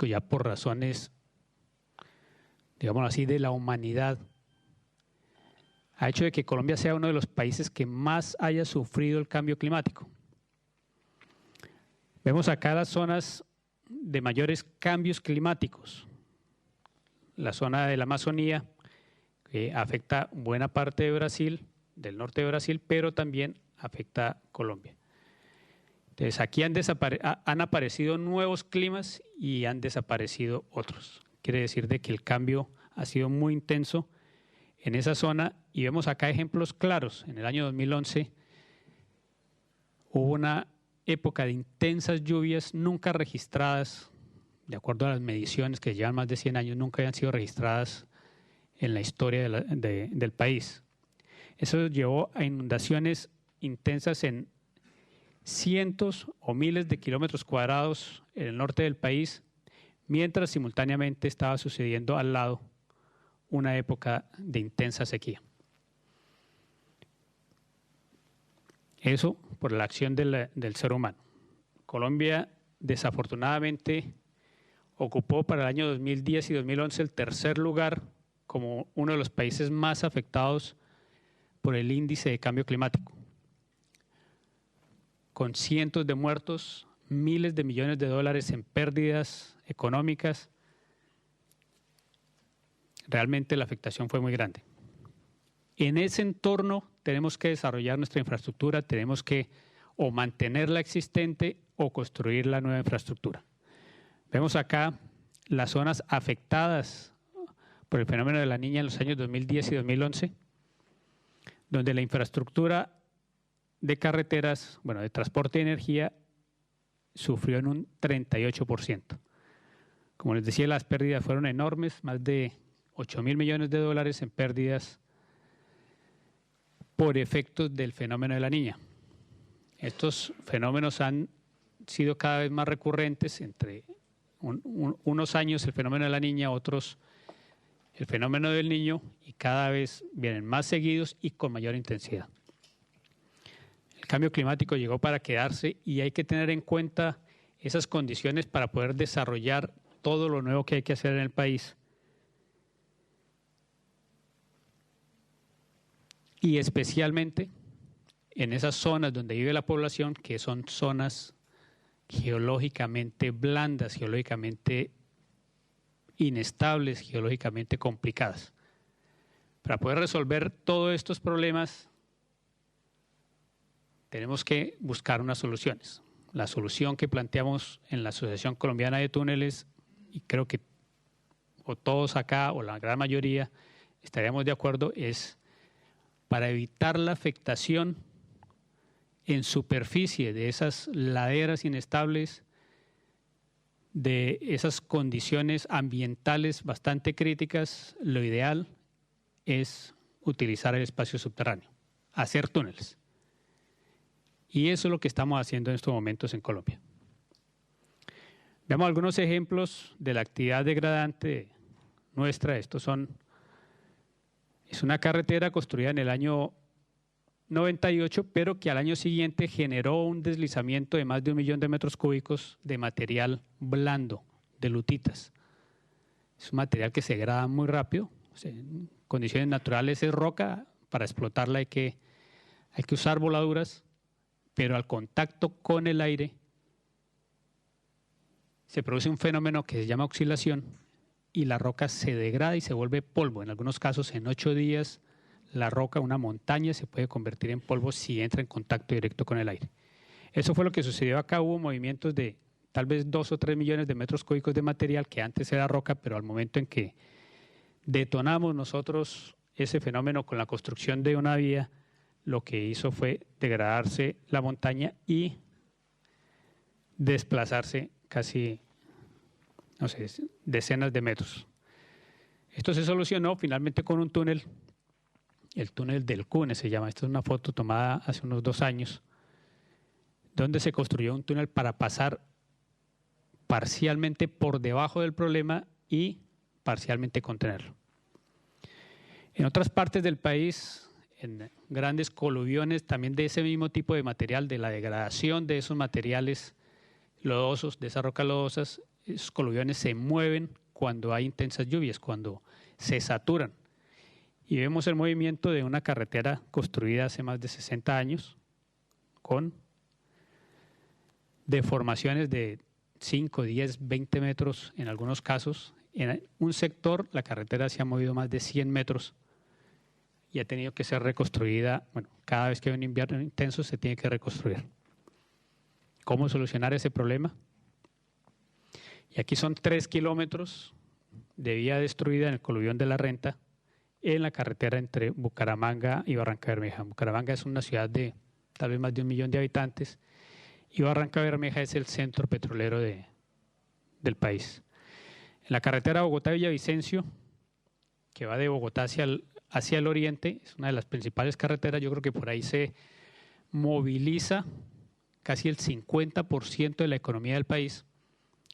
[SPEAKER 4] ya por razones, digámoslo así, de la humanidad, ha hecho de que Colombia sea uno de los países que más haya sufrido el cambio climático. Vemos acá las zonas de mayores cambios climáticos. La zona de la Amazonía, que afecta buena parte de Brasil, del norte de Brasil, pero también afecta a Colombia. Entonces, aquí han aparecido nuevos climas y han desaparecido otros. Quiere decir de que el cambio ha sido muy intenso en esa zona, y vemos acá ejemplos claros. En el año 2011 hubo una época de intensas lluvias nunca registradas, de acuerdo a las mediciones que llevan más de 100 años, nunca habían sido registradas en la historia del país. Eso llevó a inundaciones intensas en cientos o miles de kilómetros cuadrados en el norte del país, mientras simultáneamente estaba sucediendo al lado una época de intensa sequía. Eso por la acción del ser humano. Colombia, desafortunadamente, ocupó para el año 2010 y 2011 el tercer lugar como uno de los países más afectados por el índice de cambio climático, con cientos de muertos, miles de millones de dólares en pérdidas económicas. Realmente la afectación fue muy grande. En ese entorno tenemos que desarrollar nuestra infraestructura, tenemos que o mantener la existente o construir la nueva infraestructura. Vemos acá las zonas afectadas por el fenómeno de la Niña en los años 2010 y 2011, donde la infraestructura de carreteras, de transporte de energía, sufrió en un 38%. Como les decía, las pérdidas fueron enormes, más de 8.000 millones de dólares en pérdidas por efectos del fenómeno de la Niña. Estos fenómenos han sido cada vez más recurrentes, entre unos años el fenómeno de la Niña, otros el fenómeno del Niño, y cada vez vienen más seguidos y con mayor intensidad. El cambio climático llegó para quedarse y hay que tener en cuenta esas condiciones para poder desarrollar todo lo nuevo que hay que hacer en el país. Y especialmente en esas zonas donde vive la población, que son zonas geológicamente blandas, geológicamente inestables, geológicamente complicadas. Para poder resolver todos estos problemas, tenemos que buscar unas soluciones. La solución que planteamos en la Asociación Colombiana de Túneles, y creo que o todos acá o la gran mayoría estaríamos de acuerdo, es para evitar la afectación en superficie de esas laderas inestables, de esas condiciones ambientales bastante críticas. Lo ideal es utilizar el espacio subterráneo, hacer túneles. Y eso es lo que estamos haciendo en estos momentos en Colombia. Veamos algunos ejemplos de la actividad degradante nuestra. Es una carretera construida en el año 98, pero que al año siguiente generó un deslizamiento de más de 1 millón de metros cúbicos de material blando, de lutitas. Es un material que se degrada muy rápido. En condiciones naturales es roca, para explotarla hay que usar voladuras, pero al contacto con el aire se produce un fenómeno que se llama oxidación y la roca se degrada y se vuelve polvo. En algunos casos, en 8 días, la roca, una montaña, se puede convertir en polvo si entra en contacto directo con el aire. Eso fue lo que sucedió acá. Hubo movimientos de tal vez 2 o 3 millones de metros cúbicos de material que antes era roca, pero al momento en que detonamos nosotros ese fenómeno con la construcción de una vía, lo que hizo fue degradarse la montaña y desplazarse casi, decenas de metros. Esto se solucionó finalmente con un túnel, el túnel del Cune se llama. Esta es una foto tomada hace unos 2 años, donde se construyó un túnel para pasar parcialmente por debajo del problema y parcialmente contenerlo. En otras partes del país, en grandes coluviones también de ese mismo tipo de material, de la degradación de esos materiales lodosos, de esas rocas lodosas, esos coluviones se mueven cuando hay intensas lluvias, cuando se saturan. Y vemos el movimiento de una carretera construida hace más de 60 años, con deformaciones de 5, 10, 20 metros en algunos casos. En un sector la carretera se ha movido más de 100 metros y ha tenido que ser reconstruida. Bueno, cada vez que hay un invierno intenso se tiene que reconstruir. ¿Cómo solucionar ese problema? Y aquí son 3 kilómetros de vía destruida en el coluvión de la Renta, en la carretera entre Bucaramanga y Barrancabermeja. Bucaramanga es una ciudad de tal vez más de 1 millón de habitantes y Barrancabermeja es el centro petrolero del país. En la carretera Bogotá-Villavicencio, que va de Bogotá hacia el oriente, es una de las principales carreteras. Yo creo que por ahí se moviliza casi el 50% de la economía del país,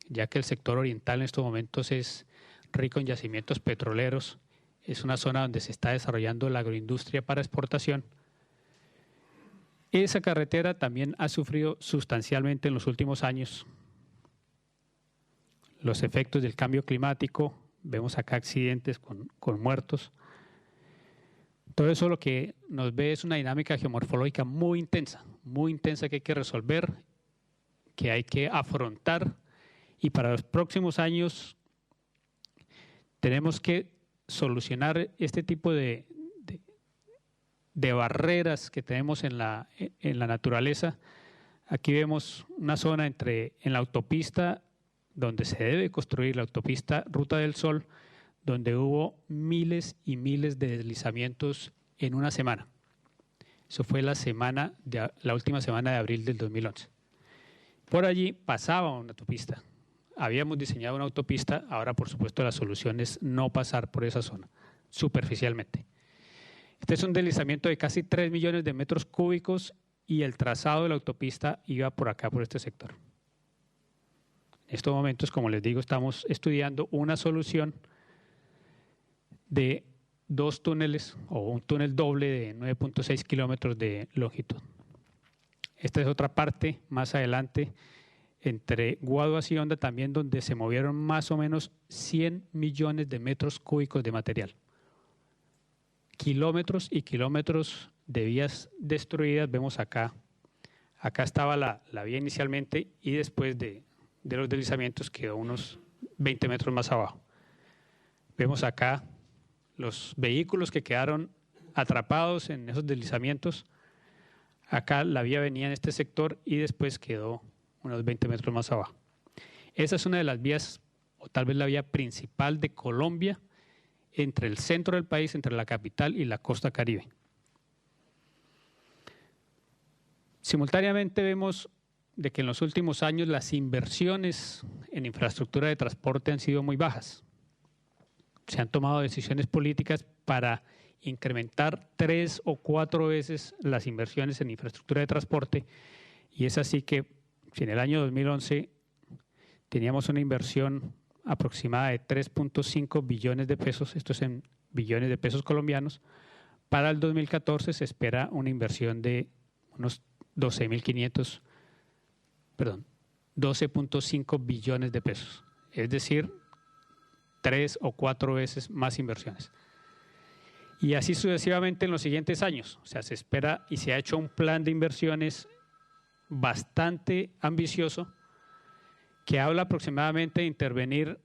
[SPEAKER 4] ya que el sector oriental en estos momentos es rico en yacimientos petroleros. Es una zona donde se está desarrollando la agroindustria para exportación. Esa carretera también ha sufrido sustancialmente en los últimos años los efectos del cambio climático. Vemos acá accidentes con muertos. Todo eso lo que nos ve es una dinámica geomorfológica muy intensa que hay que resolver, que hay que afrontar, y para los próximos años tenemos que solucionar este tipo de barreras que tenemos en la naturaleza. Aquí vemos una zona en la autopista donde se debe construir la autopista Ruta del Sol, donde hubo miles y miles de deslizamientos en una semana. Eso fue la última semana de abril del 2011. Por allí pasaba una autopista. Habíamos diseñado una autopista, ahora por supuesto la solución es no pasar por esa zona, superficialmente. Este es un deslizamiento de casi 3 millones de metros cúbicos y el trazado de la autopista iba por acá, por este sector. En estos momentos, como les digo, estamos estudiando una solución de 2 túneles o un túnel doble de 9.6 kilómetros de longitud. Esta es otra parte más adelante entre Guaduas y Honda también, donde se movieron más o menos 100 millones de metros cúbicos de material. Kilómetros y kilómetros de vías destruidas. Vemos acá estaba la vía inicialmente y después de los deslizamientos quedó unos 20 metros más abajo. Vemos acá los vehículos que quedaron atrapados en esos deslizamientos. Acá la vía venía en este sector y después quedó unos 20 metros más abajo. Esa es una de las vías, o tal vez la vía principal de Colombia, entre el centro del país, entre la capital y la costa caribe. Simultáneamente vemos de que en los últimos años las inversiones en infraestructura de transporte han sido muy bajas. Se han tomado decisiones políticas para incrementar 3 o 4 veces las inversiones en infraestructura de transporte, y es así que si en el año 2011 teníamos una inversión aproximada de 3.5 billones de pesos, esto es en billones de pesos colombianos, para el 2014 se espera una inversión de unos 12.5 billones de pesos, es decir, 3 o 4 veces más inversiones. Y así sucesivamente en los siguientes años. O sea, se espera y se ha hecho un plan de inversiones bastante ambicioso que habla aproximadamente de intervenir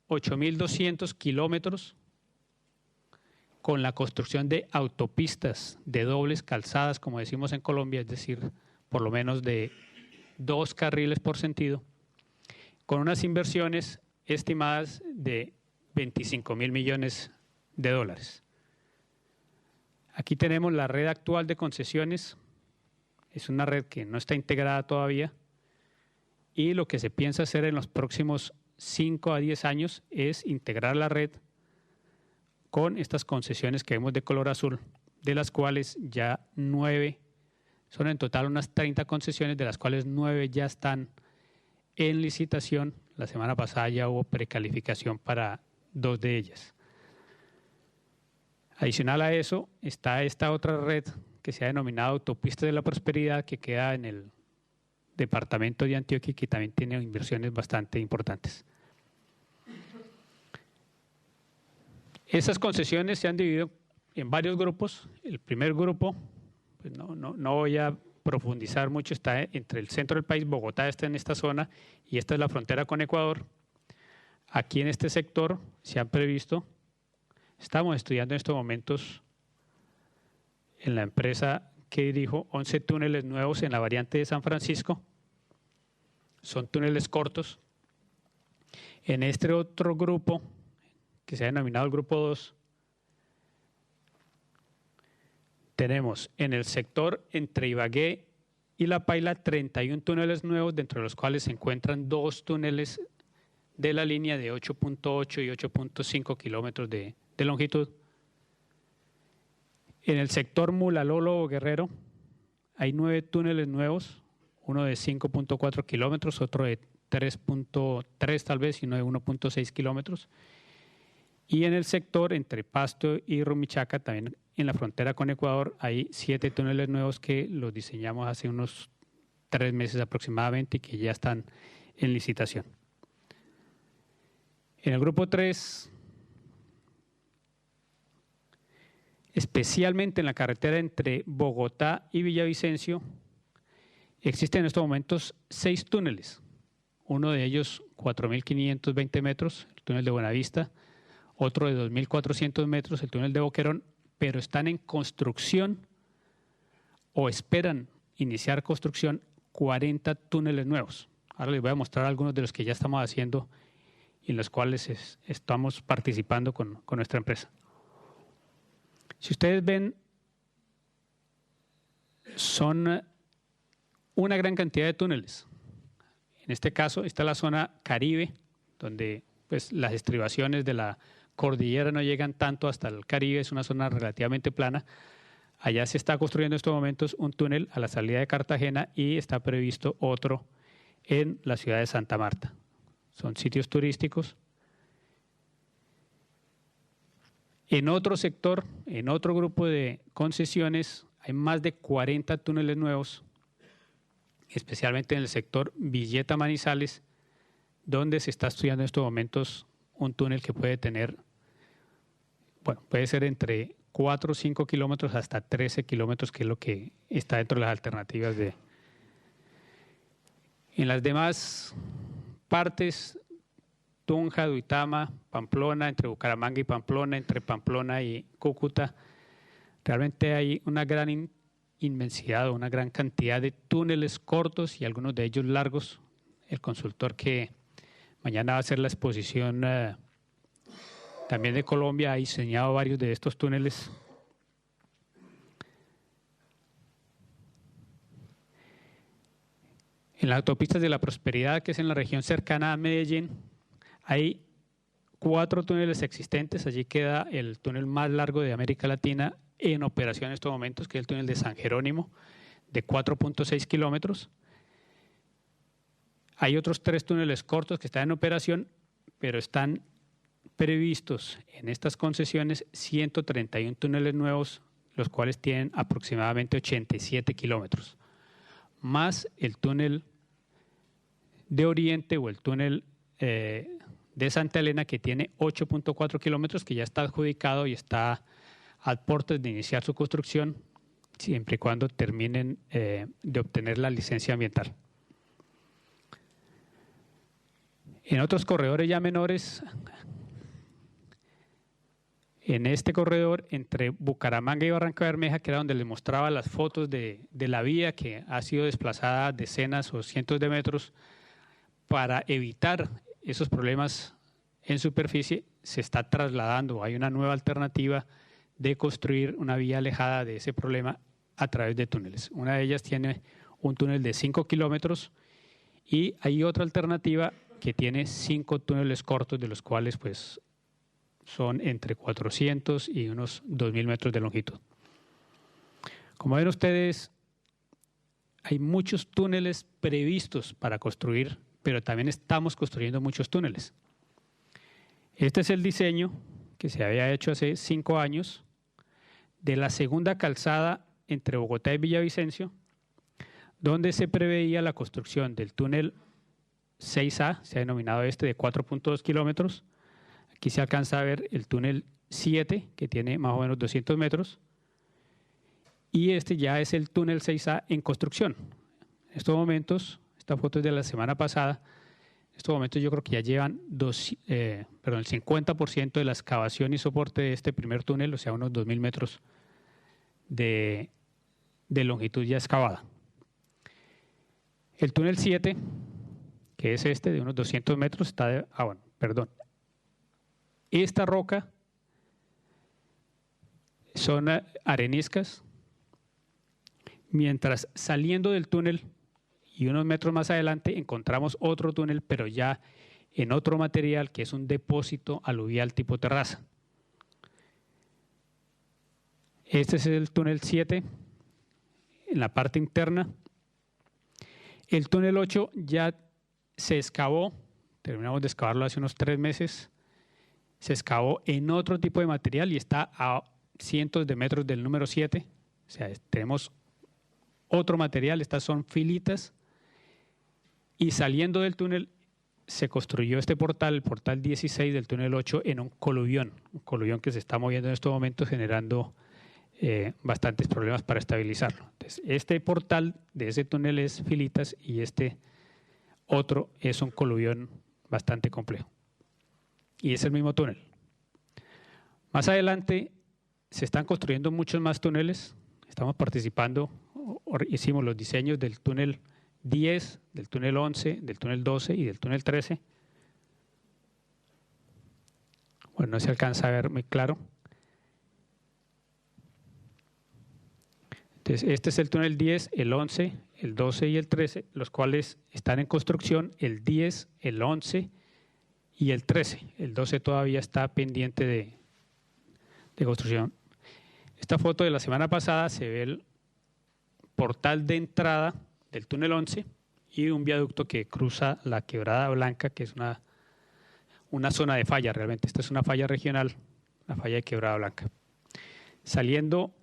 [SPEAKER 4] 8.200 kilómetros con la construcción de autopistas de dobles calzadas, como decimos en Colombia, es decir, por lo menos de 2 carriles por sentido, con unas inversiones estimadas de 25.000 millones de dólares. Aquí tenemos la red actual de concesiones. Es una red que no está integrada todavía y lo que se piensa hacer en los próximos 5 a 10 años es integrar la red con estas concesiones que vemos de color azul, de las cuales ya 9, son en total unas 30 concesiones, de las cuales 9 ya están en licitación. La semana pasada ya hubo precalificación para 2 de ellas. Adicional a eso está esta otra red que se ha denominado Autopista de la Prosperidad, que queda en el departamento de Antioquia y que también tiene inversiones bastante importantes. Esas concesiones se han dividido en varios grupos. El primer grupo, pues no voy a profundizar mucho, está entre el centro del país. Bogotá está en esta zona y esta es la frontera con Ecuador. Aquí en este sector se han previsto, estamos estudiando en estos momentos en la empresa que dirijo 11 túneles nuevos en la variante de San Francisco. Son túneles cortos. En este otro grupo, que se ha denominado el grupo 2, tenemos en el sector entre Ibagué y La Paila 31 túneles nuevos, dentro de los cuales se encuentran 2 túneles de la línea de 8.8 y 8.5 kilómetros de longitud. En el sector Mulalolo Guerrero hay 9 túneles nuevos, uno de 5.4 kilómetros, otro de 3.3 tal vez y uno de 1.6 kilómetros. Y en el sector entre Pasto y Rumichaca, también en la frontera con Ecuador, hay 7 túneles nuevos que los diseñamos hace unos 3 meses aproximadamente y que ya están en licitación. En el grupo 3, especialmente en la carretera entre Bogotá y Villavicencio, existen en estos momentos 6 túneles. Uno de ellos 4.520 metros, el túnel de Buenavista, otro de 2.400 metros, el túnel de Boquerón, pero están en construcción o esperan iniciar construcción 40 túneles nuevos. Ahora les voy a mostrar algunos de los que ya estamos haciendo y en los cuales estamos participando con nuestra empresa. Si ustedes ven, son una gran cantidad de túneles. En este caso está la zona Caribe, donde pues, las estribaciones de la cordillera no llegan tanto hasta el Caribe, es una zona relativamente plana. Allá se está construyendo en estos momentos un túnel a la salida de Cartagena y está previsto otro en la ciudad de Santa Marta. Son sitios turísticos. En otro sector, en otro grupo de concesiones, hay más de 40 túneles nuevos, especialmente en el sector Villeta Manizales, donde se está estudiando en estos momentos un túnel que puede tener, bueno, puede ser entre 4 o 5 kilómetros hasta 13 kilómetros, que es lo que está dentro de las alternativas de. En las demás partes, Tunja, Duitama, Pamplona, entre Bucaramanga y Pamplona, entre Pamplona y Cúcuta, realmente hay una gran inmensidad, una gran cantidad de túneles cortos y algunos de ellos largos. El consultor que mañana va a hacer la exposición también de Colombia ha diseñado varios de estos túneles. En las autopistas de la Prosperidad, que es en la región cercana a Medellín, hay 4 túneles existentes. Allí queda el túnel más largo de América Latina en operación en estos momentos, que es el túnel de San Jerónimo, de 4.6 kilómetros. Hay otros 3 túneles cortos que están en operación, pero están previstos en estas concesiones 131 túneles nuevos, los cuales tienen aproximadamente 87 kilómetros, más el túnel de Oriente o el túnel de Santa Elena, que tiene 8.4 kilómetros, que ya está adjudicado y está a puertas de iniciar su construcción, siempre y cuando terminen de obtener la licencia ambiental. En otros corredores ya menores, en este corredor entre Bucaramanga y Barranca Bermeja, que era donde les mostraba las fotos de la vía que ha sido desplazada decenas o cientos de metros, para evitar esos problemas en superficie, se está trasladando. Hay una nueva alternativa de construir una vía alejada de ese problema a través de túneles. Una de ellas tiene un túnel de 5 kilómetros y hay otra alternativa que tiene 5 túneles cortos, de los cuales pues son entre 400 y unos 2.000 metros de longitud. Como ven ustedes, hay muchos túneles previstos para construir, pero también estamos construyendo muchos túneles. Este es el diseño que se había hecho hace 5 años de la segunda calzada entre Bogotá y Villavicencio, donde se preveía la construcción del túnel 6A, se ha denominado este, de 4.2 kilómetros. Aquí se alcanza a ver el túnel 7, que tiene más o menos 200 metros, y este ya es el túnel 6A en construcción. En estos momentos, esta foto es de la semana pasada, en estos momentos yo creo que ya llevan el 50% de la excavación y soporte de este primer túnel, o sea, unos 2.000 metros de longitud ya excavada. El túnel 7, que es este de unos 200 metros, está esta roca son areniscas, mientras saliendo del túnel y unos metros más adelante encontramos otro túnel, pero ya en otro material que es un depósito aluvial tipo terraza. Este es el túnel 7 en la parte interna. El túnel 8 ya se excavó, terminamos de excavarlo hace unos 3 meses, se excavó en otro tipo de material y está a cientos de metros del número 7, o sea, tenemos otro material, estas son filitas, y saliendo del túnel se construyó este portal, el portal 16 del túnel 8, en un coluvión que se está moviendo en estos momentos generando bastantes problemas para estabilizarlo. Entonces, este portal de ese túnel es filitas y este otro es un coluvión bastante complejo. Y es el mismo túnel. Más adelante se están construyendo muchos más túneles. Estamos participando, hicimos los diseños del túnel 10, del túnel 11, del túnel 12 y del túnel 13. Bueno, no se alcanza a ver muy claro. Entonces, este es el túnel 10, el 11, el 12 y el 13, los cuales están en construcción, el 10, el 11 y el 13. El 12 todavía está pendiente de construcción. Esta foto de la semana pasada se ve el portal de entrada del túnel 11 y un viaducto que cruza la Quebrada Blanca, que es una zona de falla realmente. Esta es una falla regional, la falla de Quebrada Blanca. Saliendo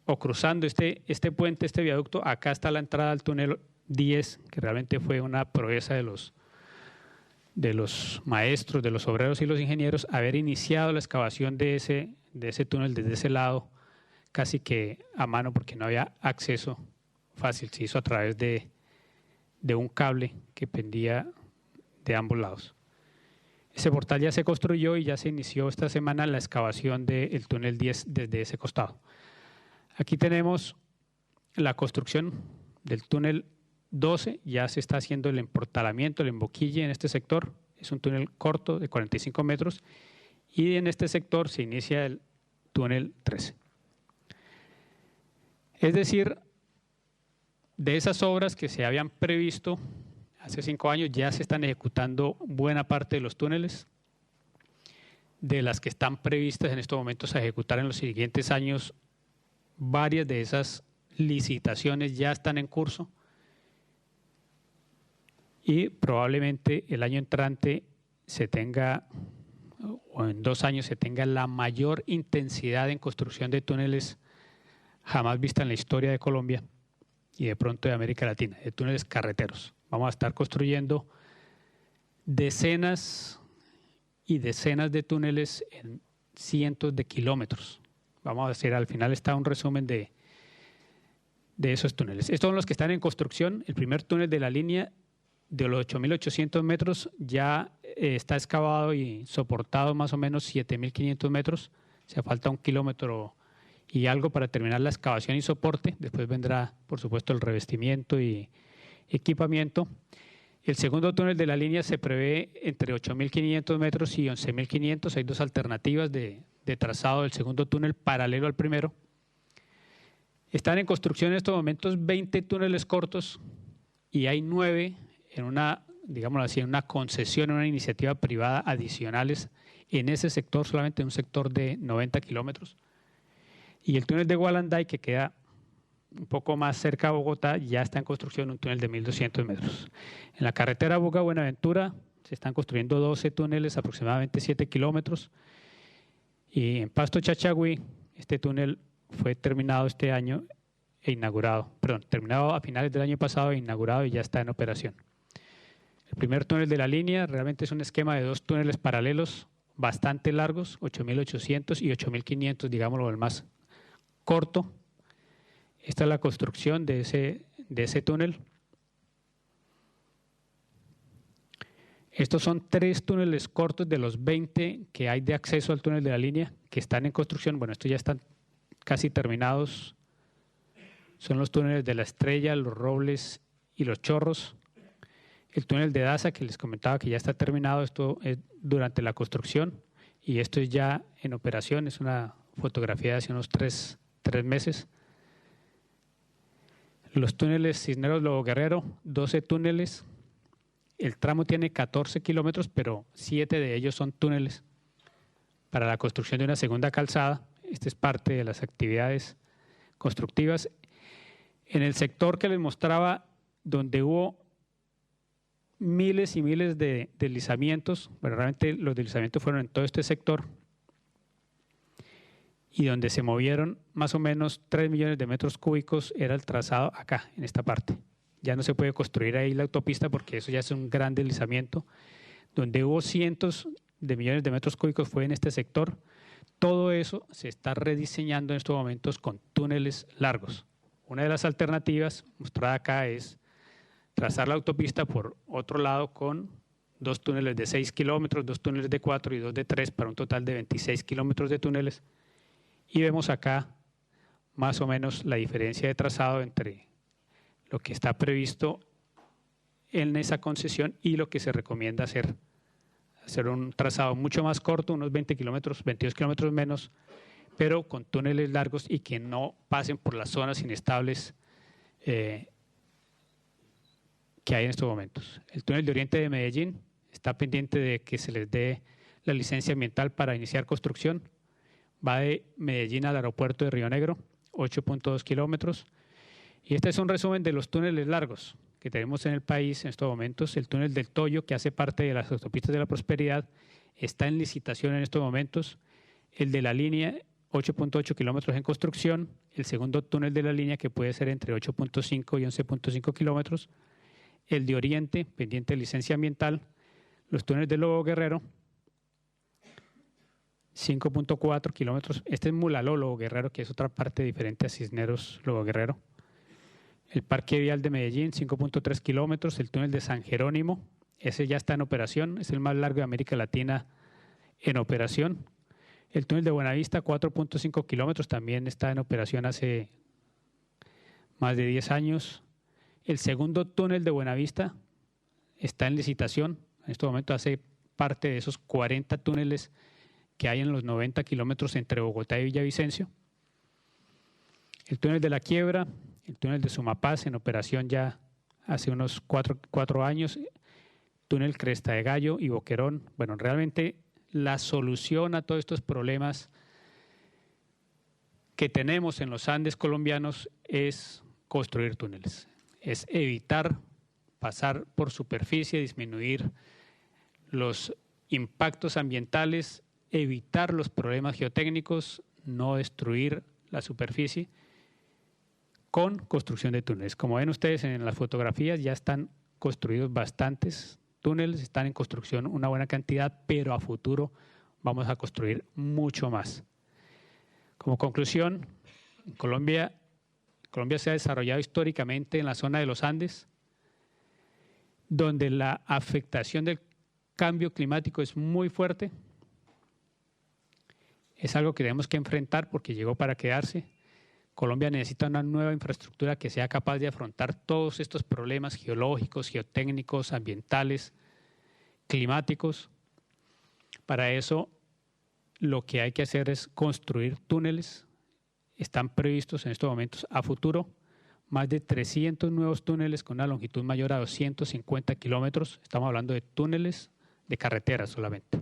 [SPEAKER 4] o cruzando este puente, este viaducto, acá está la entrada al túnel 10, que realmente fue una proeza de los maestros, de los obreros y los ingenieros, haber iniciado la excavación de ese túnel desde ese lado, casi que a mano, porque no había acceso fácil, se hizo a través de un cable que pendía de ambos lados. Ese portal ya se construyó y ya se inició esta semana la excavación del túnel 10 desde ese costado. Aquí tenemos la construcción del túnel 12, ya se está haciendo el emportalamiento, el emboquille en este sector, es un túnel corto de 45 metros y en este sector se inicia el túnel 13. Es decir, de esas obras que se habían previsto hace 5 años, ya se están ejecutando buena parte de los túneles. De las que están previstas en estos momentos a ejecutar en los siguientes años, varias de esas licitaciones ya están en curso y probablemente el año entrante se tenga, o en 2 años se tenga la mayor intensidad en construcción de túneles jamás vista en la historia de Colombia y de pronto de América Latina, de túneles carreteros. Vamos a estar construyendo decenas y decenas de túneles en cientos de kilómetros. Vamos a hacer, al final está un resumen de esos túneles. Estos son los que están en construcción. El primer túnel de la línea de los 8.800 metros ya está excavado y soportado más o menos 7.500 metros. Se falta 1 kilómetro y algo para terminar la excavación y soporte. Después vendrá, por supuesto, el revestimiento y equipamiento. El segundo túnel de la línea se prevé entre 8.500 metros y 11.500. Hay 2 alternativas de trazado del segundo túnel paralelo al primero. Están en construcción en estos momentos 20 túneles cortos y hay 9 en una, digámoslo así, en una concesión, en una iniciativa privada adicionales en ese sector, solamente en un sector de 90 kilómetros. Y el túnel de Gualanday, que queda un poco más cerca de Bogotá, ya está en construcción un túnel de 1.200 metros. En la carretera Buga-Buenaventura se están construyendo 12 túneles, aproximadamente 7 kilómetros. Y en Pasto Chachagüí Este túnel fue terminado este año terminado a finales del año pasado e inaugurado y ya está en operación. El primer túnel de la línea realmente es un esquema de 2 túneles paralelos bastante largos, 8.800 y 8.500, digámoslo, el más corto. Esta es la construcción de ese túnel. Estos son 3 túneles cortos de los 20 que hay de acceso al túnel de la línea que están en construcción. Bueno, estos ya están casi terminados. Son los túneles de La Estrella, Los Robles y Los Chorros. El túnel de Daza, que les comentaba que ya está terminado, esto es durante la construcción y esto es ya en operación. Es una fotografía de hace unos 3 meses. Los túneles Cisneros Lobo Guerrero, 12 túneles. El tramo tiene 14 kilómetros, pero 7 de ellos son túneles para la construcción de una segunda calzada. Esta es parte de las actividades constructivas. En el sector que les mostraba, donde hubo miles y miles de deslizamientos, bueno, realmente los deslizamientos fueron en todo este sector, y donde se movieron más o menos 3 millones de metros cúbicos, era el trazado acá, en esta parte. Ya no se puede construir ahí la autopista porque eso ya es un gran deslizamiento. Donde hubo cientos de millones de metros cúbicos fue en este sector. Todo eso se está rediseñando en estos momentos con túneles largos. Una de las alternativas mostrada acá es trazar la autopista por otro lado con 2 túneles de 6 kilómetros, 2 túneles de 4 y 2 de 3 para un total de 26 kilómetros de túneles. Y vemos acá más o menos la diferencia de trazado entre lo que está previsto en esa concesión y lo que se recomienda hacer. Hacer un trazado mucho más corto, unos 20 kilómetros, 22 kilómetros menos, pero con túneles largos y que no pasen por las zonas inestables que hay en estos momentos. El túnel de Oriente de Medellín está pendiente de que se les dé la licencia ambiental para iniciar construcción. Va de Medellín al aeropuerto de Río Negro, 8.2 kilómetros. Y este es un resumen de los túneles largos que tenemos en el país en estos momentos. El túnel del Toyo, que hace parte de las autopistas de la prosperidad, está en licitación en estos momentos. El de la línea, 8.8 kilómetros en construcción. El segundo túnel de la línea, que puede ser entre 8.5 y 11.5 kilómetros. El de Oriente, pendiente de licencia ambiental. Los túneles de Lobo Guerrero, 5.4 kilómetros. Este es Mulaló Lobo Guerrero, que es otra parte diferente a Cisneros Lobo Guerrero. El Parque Vial de Medellín, 5.3 kilómetros. El túnel de San Jerónimo, ese ya está en operación, es el más largo de América Latina en operación. El túnel de Buenavista, 4.5 kilómetros, también está en operación hace más de 10 años. El segundo túnel de Buenavista está en licitación. En este momento hace parte de esos 40 túneles que hay en los 90 kilómetros entre Bogotá y Villavicencio. El túnel de La Quiebra, el túnel de Sumapaz en operación ya hace unos 4 años, túnel Cresta de Gallo y Boquerón. Bueno, realmente la solución a todos estos problemas que tenemos en los Andes colombianos es construir túneles, es evitar pasar por superficie, disminuir los impactos ambientales, evitar los problemas geotécnicos, no destruir la superficie con construcción de túneles. Como ven ustedes en las fotografías, ya están construidos bastantes túneles, están en construcción una buena cantidad, pero a futuro vamos a construir mucho más. Como conclusión, Colombia se ha desarrollado históricamente en la zona de los Andes, donde la afectación del cambio climático es muy fuerte. Es algo que tenemos que enfrentar porque llegó para quedarse. Colombia necesita una nueva infraestructura que sea capaz de afrontar todos estos problemas geológicos, geotécnicos, ambientales, climáticos. Para eso, lo que hay que hacer es construir túneles. Están previstos en estos momentos a futuro más de 300 nuevos túneles con una longitud mayor a 250 kilómetros. Estamos hablando de túneles de carreteras solamente.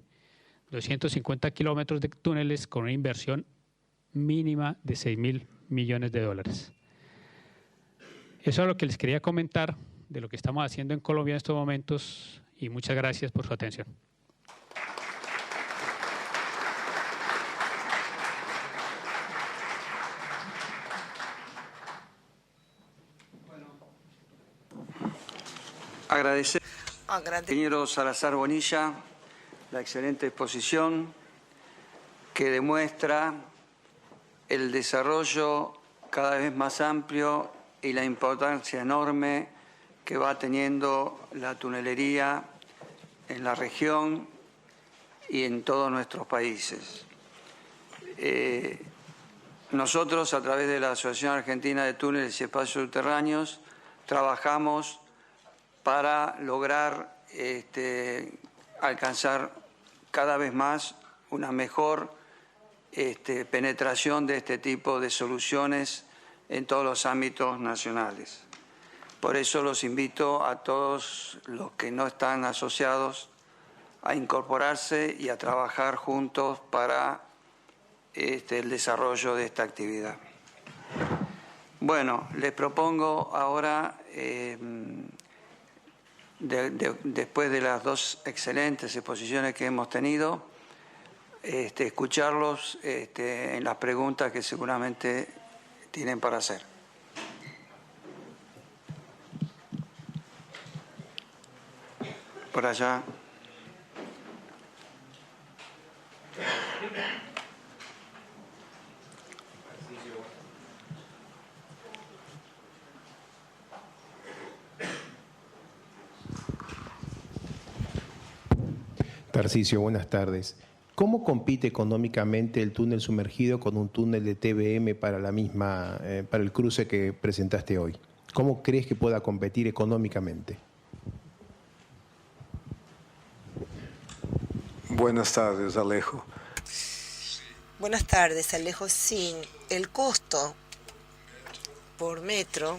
[SPEAKER 4] 250 kilómetros de túneles con una inversión mínima de $6.000 millones. Eso es lo que les quería comentar de lo que estamos haciendo en Colombia en estos momentos y muchas gracias por su atención.
[SPEAKER 1] Agradecer al
[SPEAKER 3] Grande.
[SPEAKER 1] ingeniero Salazar Bonilla la excelente exposición que demuestra el desarrollo cada vez más amplio y la importancia enorme que va teniendo la tunelería en la región y en todos nuestros países. Nosotros, a través de la Asociación Argentina de Túneles y Espacios Subterráneos, trabajamos para lograr alcanzar cada vez más una mejor penetración de este tipo de soluciones en todos los ámbitos nacionales. Por eso los invito a todos los que no están asociados a incorporarse y a trabajar juntos para el desarrollo de esta actividad. Bueno, les propongo ahora, después de las dos excelentes exposiciones que hemos tenido, escucharlos en las preguntas que seguramente tienen para hacer. Por allá.
[SPEAKER 5] Tarcisio, buenas tardes. ¿Cómo compite económicamente el túnel sumergido con un túnel de TBM para para el cruce que presentaste hoy? ¿Cómo crees que pueda competir económicamente?
[SPEAKER 2] Buenas tardes, Alejo.
[SPEAKER 3] Buenas tardes, Alejo. Sí, el costo por metro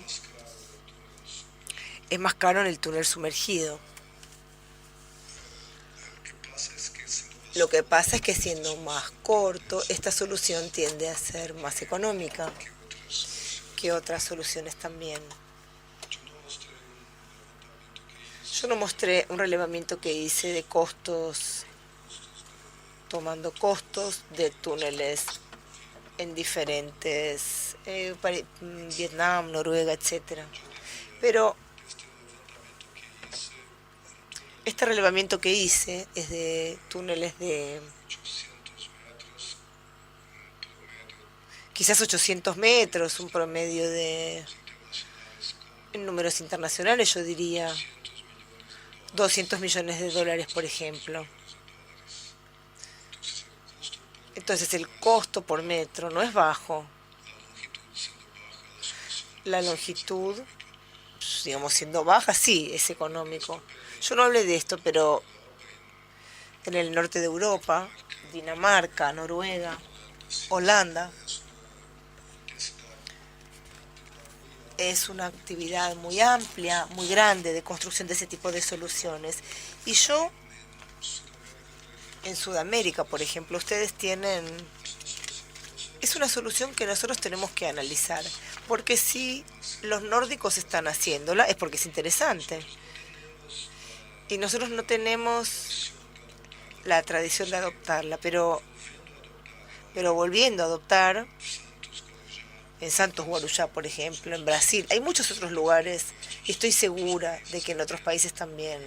[SPEAKER 3] es más caro en el túnel sumergido. Lo que pasa es que siendo más corto, esta solución tiende a ser más económica que otras soluciones también. Yo no mostré un relevamiento que hice de costos, tomando costos de túneles en diferentes, Vietnam, Noruega, etc. Pero este relevamiento que hice es de túneles de quizás 800 metros, un promedio de, en números internacionales yo diría, $200 millones, por ejemplo. Entonces el costo por metro no es bajo. La longitud, digamos, siendo baja, sí, es económico. Yo no hablé de esto, pero en el norte de Europa, Dinamarca, Noruega, Holanda, es una actividad muy amplia, muy grande de construcción de ese tipo de soluciones. Y yo, en Sudamérica, por ejemplo, ustedes tienen... Es una solución que nosotros tenemos que analizar, porque si los nórdicos están haciéndola es porque es interesante. Y nosotros no tenemos la tradición de adoptarla, pero volviendo a adoptar, en Santos Guarujá, por ejemplo, en Brasil, hay muchos otros lugares, y estoy segura de que en otros países también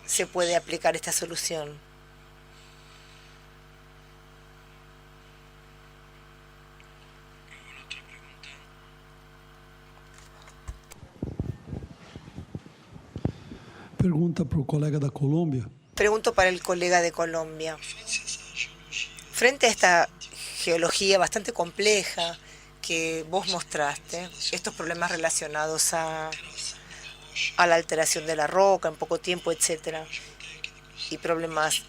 [SPEAKER 3] se puede aplicar esta solución.
[SPEAKER 6] Pergunta para o colega da Colômbia.
[SPEAKER 3] Pregunto para el colega de Colombia. Frente a esta geología bastante compleja que vos mostraste, estos problemas relacionados a la alteración de la roca en poco tiempo, etcétera, y problemas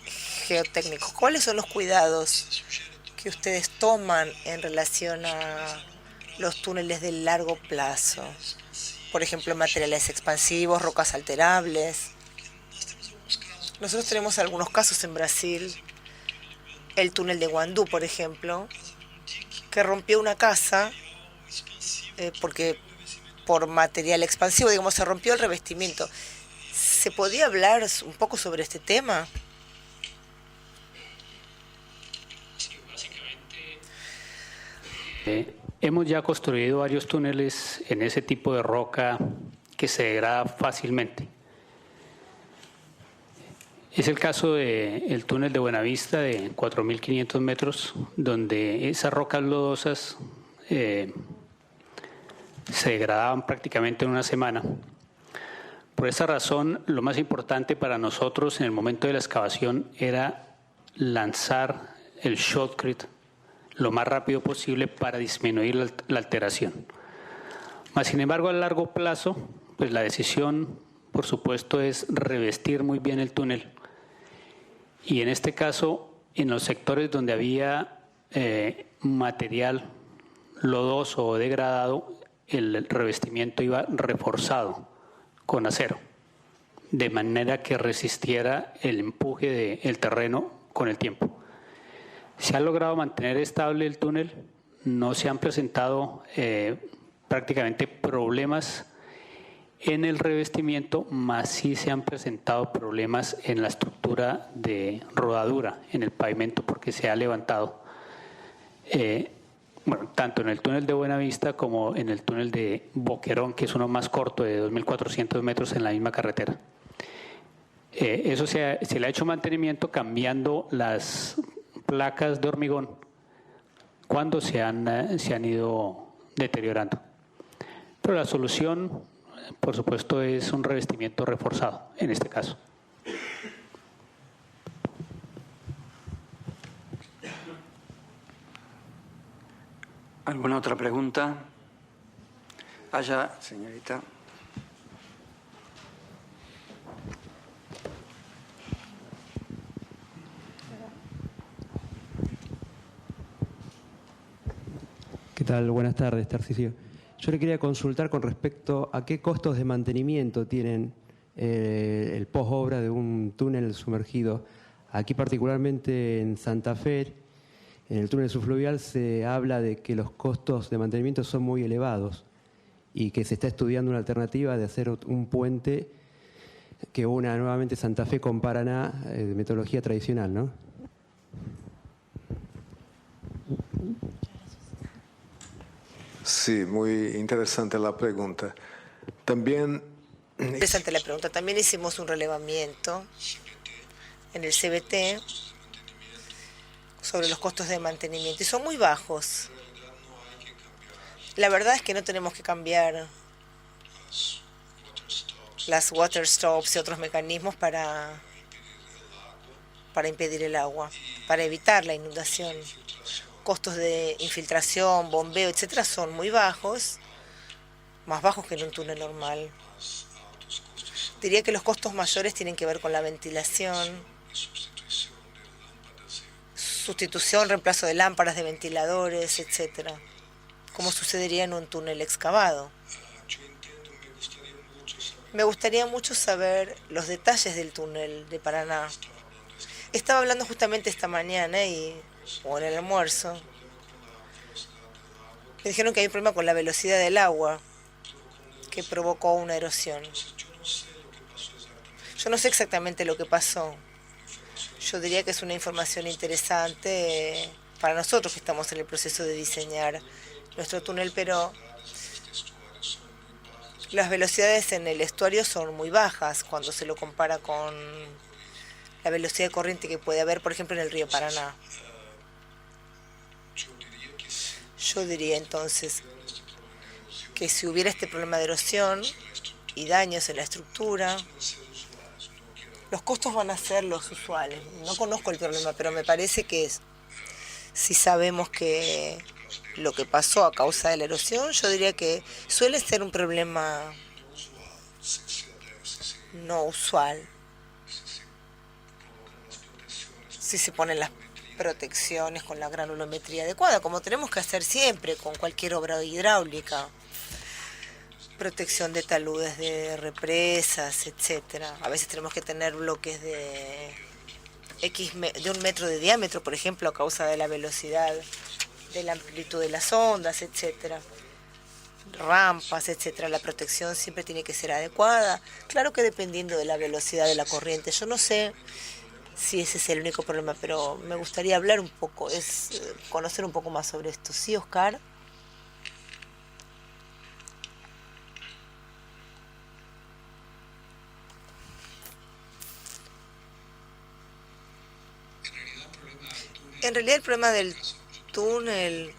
[SPEAKER 3] geotécnicos, ¿cuáles son los cuidados que ustedes toman en relación a los túneles de largo plazo? Por ejemplo, materiales expansivos, rocas alterables. Nosotros tenemos algunos casos en Brasil, el túnel de Guandú, por ejemplo, que rompió una casa porque por material expansivo, digamos, se rompió el revestimiento. ¿Se podía hablar un poco sobre este tema?
[SPEAKER 4] Hemos ya construido varios túneles en ese tipo de roca que se degrada fácilmente. Es el caso del túnel de Buenavista de 4.500 metros, donde esas rocas lodosas se degradaban prácticamente en una semana. Por esa razón, lo más importante para nosotros en el momento de la excavación era lanzar el shotcrete lo más rápido posible para disminuir la alteración. Mas, sin embargo, a largo plazo, pues la decisión, por supuesto, es revestir muy bien el túnel. Y en este caso, en los sectores donde había material lodoso o degradado, el revestimiento iba reforzado con acero, de manera que resistiera el empuje del terreno con el tiempo. Se ha logrado mantener estable el túnel, no se han presentado prácticamente problemas en el revestimiento, más sí se han presentado problemas en la estructura de rodadura, en el pavimento, porque se ha levantado, tanto en el túnel de Buenavista como en el túnel de Boquerón, que es uno más corto, de 2.400 metros en la misma carretera. Eso se le ha hecho mantenimiento cambiando las placas de hormigón cuando se han ido deteriorando. Pero la solución, por supuesto, es un revestimiento reforzado en este caso.
[SPEAKER 1] ¿Alguna otra pregunta? Allá, señorita.
[SPEAKER 7] ¿Qué tal? Buenas tardes, Tarcisio. Yo le quería consultar con respecto a qué costos de mantenimiento tienen el post-obra de un túnel sumergido. Aquí particularmente en Santa Fe, en el túnel subfluvial, se habla de que los costos de mantenimiento son muy elevados y que se está estudiando una alternativa de hacer un puente que una nuevamente Santa Fe con Paraná de metodología tradicional, ¿no?
[SPEAKER 2] Sí, muy interesante la pregunta. También...
[SPEAKER 3] Interesante la pregunta. También hicimos un relevamiento en el CBT sobre los costos de mantenimiento y son muy bajos. La verdad es que no tenemos que cambiar las water stops y otros mecanismos para impedir el agua, para evitar la inundación. Costos de infiltración, bombeo, etcétera, son muy bajos, más bajos que en un túnel normal. Diría que los costos mayores tienen que ver con la ventilación, sustitución, reemplazo de lámparas, de ventiladores, etcétera, como sucedería en un túnel excavado. Me gustaría mucho saber los detalles del túnel de Paraná. Estaba hablando justamente esta mañana o en el almuerzo. Me dijeron que hay un problema con la velocidad del agua que provocó una erosión. Yo no sé exactamente lo que pasó. Yo diría que es una información interesante para nosotros que estamos en el proceso de diseñar nuestro túnel, pero las velocidades en el estuario son muy bajas cuando se lo compara con la velocidad de corriente que puede haber, por ejemplo, en el río Paraná. Yo diría entonces que si hubiera este problema de erosión y daños en la estructura, los costos van a ser los usuales. No conozco el problema, pero me parece que si sabemos que lo que pasó a causa de la erosión, yo diría que suele ser un problema no usual. Si se ponen las protecciones con la granulometría adecuada, como tenemos que hacer siempre con cualquier obra hidráulica. Protección de taludes de represas, etcétera. A veces tenemos que tener bloques de 1 metro de diámetro, por ejemplo, a causa de la velocidad, de la amplitud de las ondas, etcétera. Rampas, etcétera. La protección siempre tiene que ser adecuada. Claro que dependiendo de la velocidad de la corriente. Yo no sé si ese es el único problema, pero me gustaría hablar un poco, conocer un poco más sobre esto. ¿Sí, Oscar? En realidad el problema del túnel,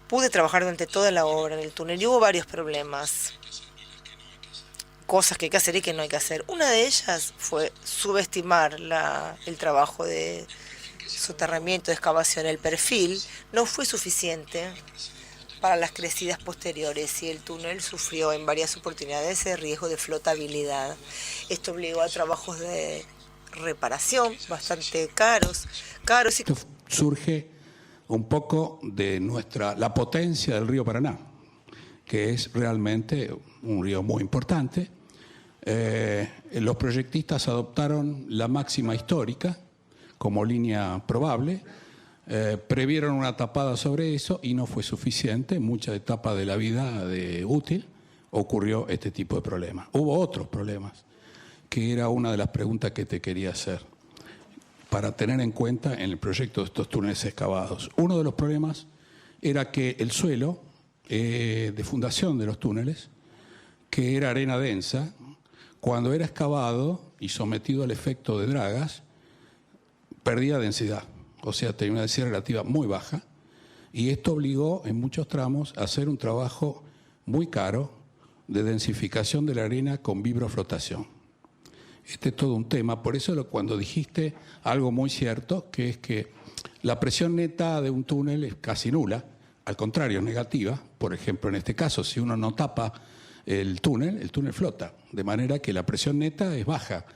[SPEAKER 3] pude trabajar durante toda la obra en el túnel y hubo varios problemas, cosas que hay que hacer y que no hay que hacer. Una de ellas fue subestimar el trabajo de soterramiento, de excavación. El perfil no fue suficiente para las crecidas posteriores y el túnel sufrió en varias oportunidades el riesgo de flotabilidad. Esto obligó a trabajos de reparación bastante caros y
[SPEAKER 8] Esto surge un poco de la potencia del río Paraná, que es realmente un río muy importante. Los proyectistas adoptaron la máxima histórica como línea probable, previeron una tapada sobre eso y no fue suficiente. En muchas etapas de la vida útil ocurrió este tipo de problemas. Hubo otros problemas, que era una de las preguntas que te quería hacer, para tener en cuenta en el proyecto de estos túneles excavados. Uno de los problemas era que el suelo de fundación de los túneles, que era arena densa, cuando era excavado y sometido al efecto de dragas, perdía densidad, o sea, tenía una densidad relativa muy baja, y esto obligó en muchos tramos a hacer un trabajo muy caro de densificación de la arena con vibroflotación. Este es todo un tema, por eso cuando dijiste algo muy cierto, que es que la presión neta de un túnel es casi nula, al contrario, es negativa. Por ejemplo, en este caso, si uno no tapa el túnel flota, de manera que la presión neta es baja.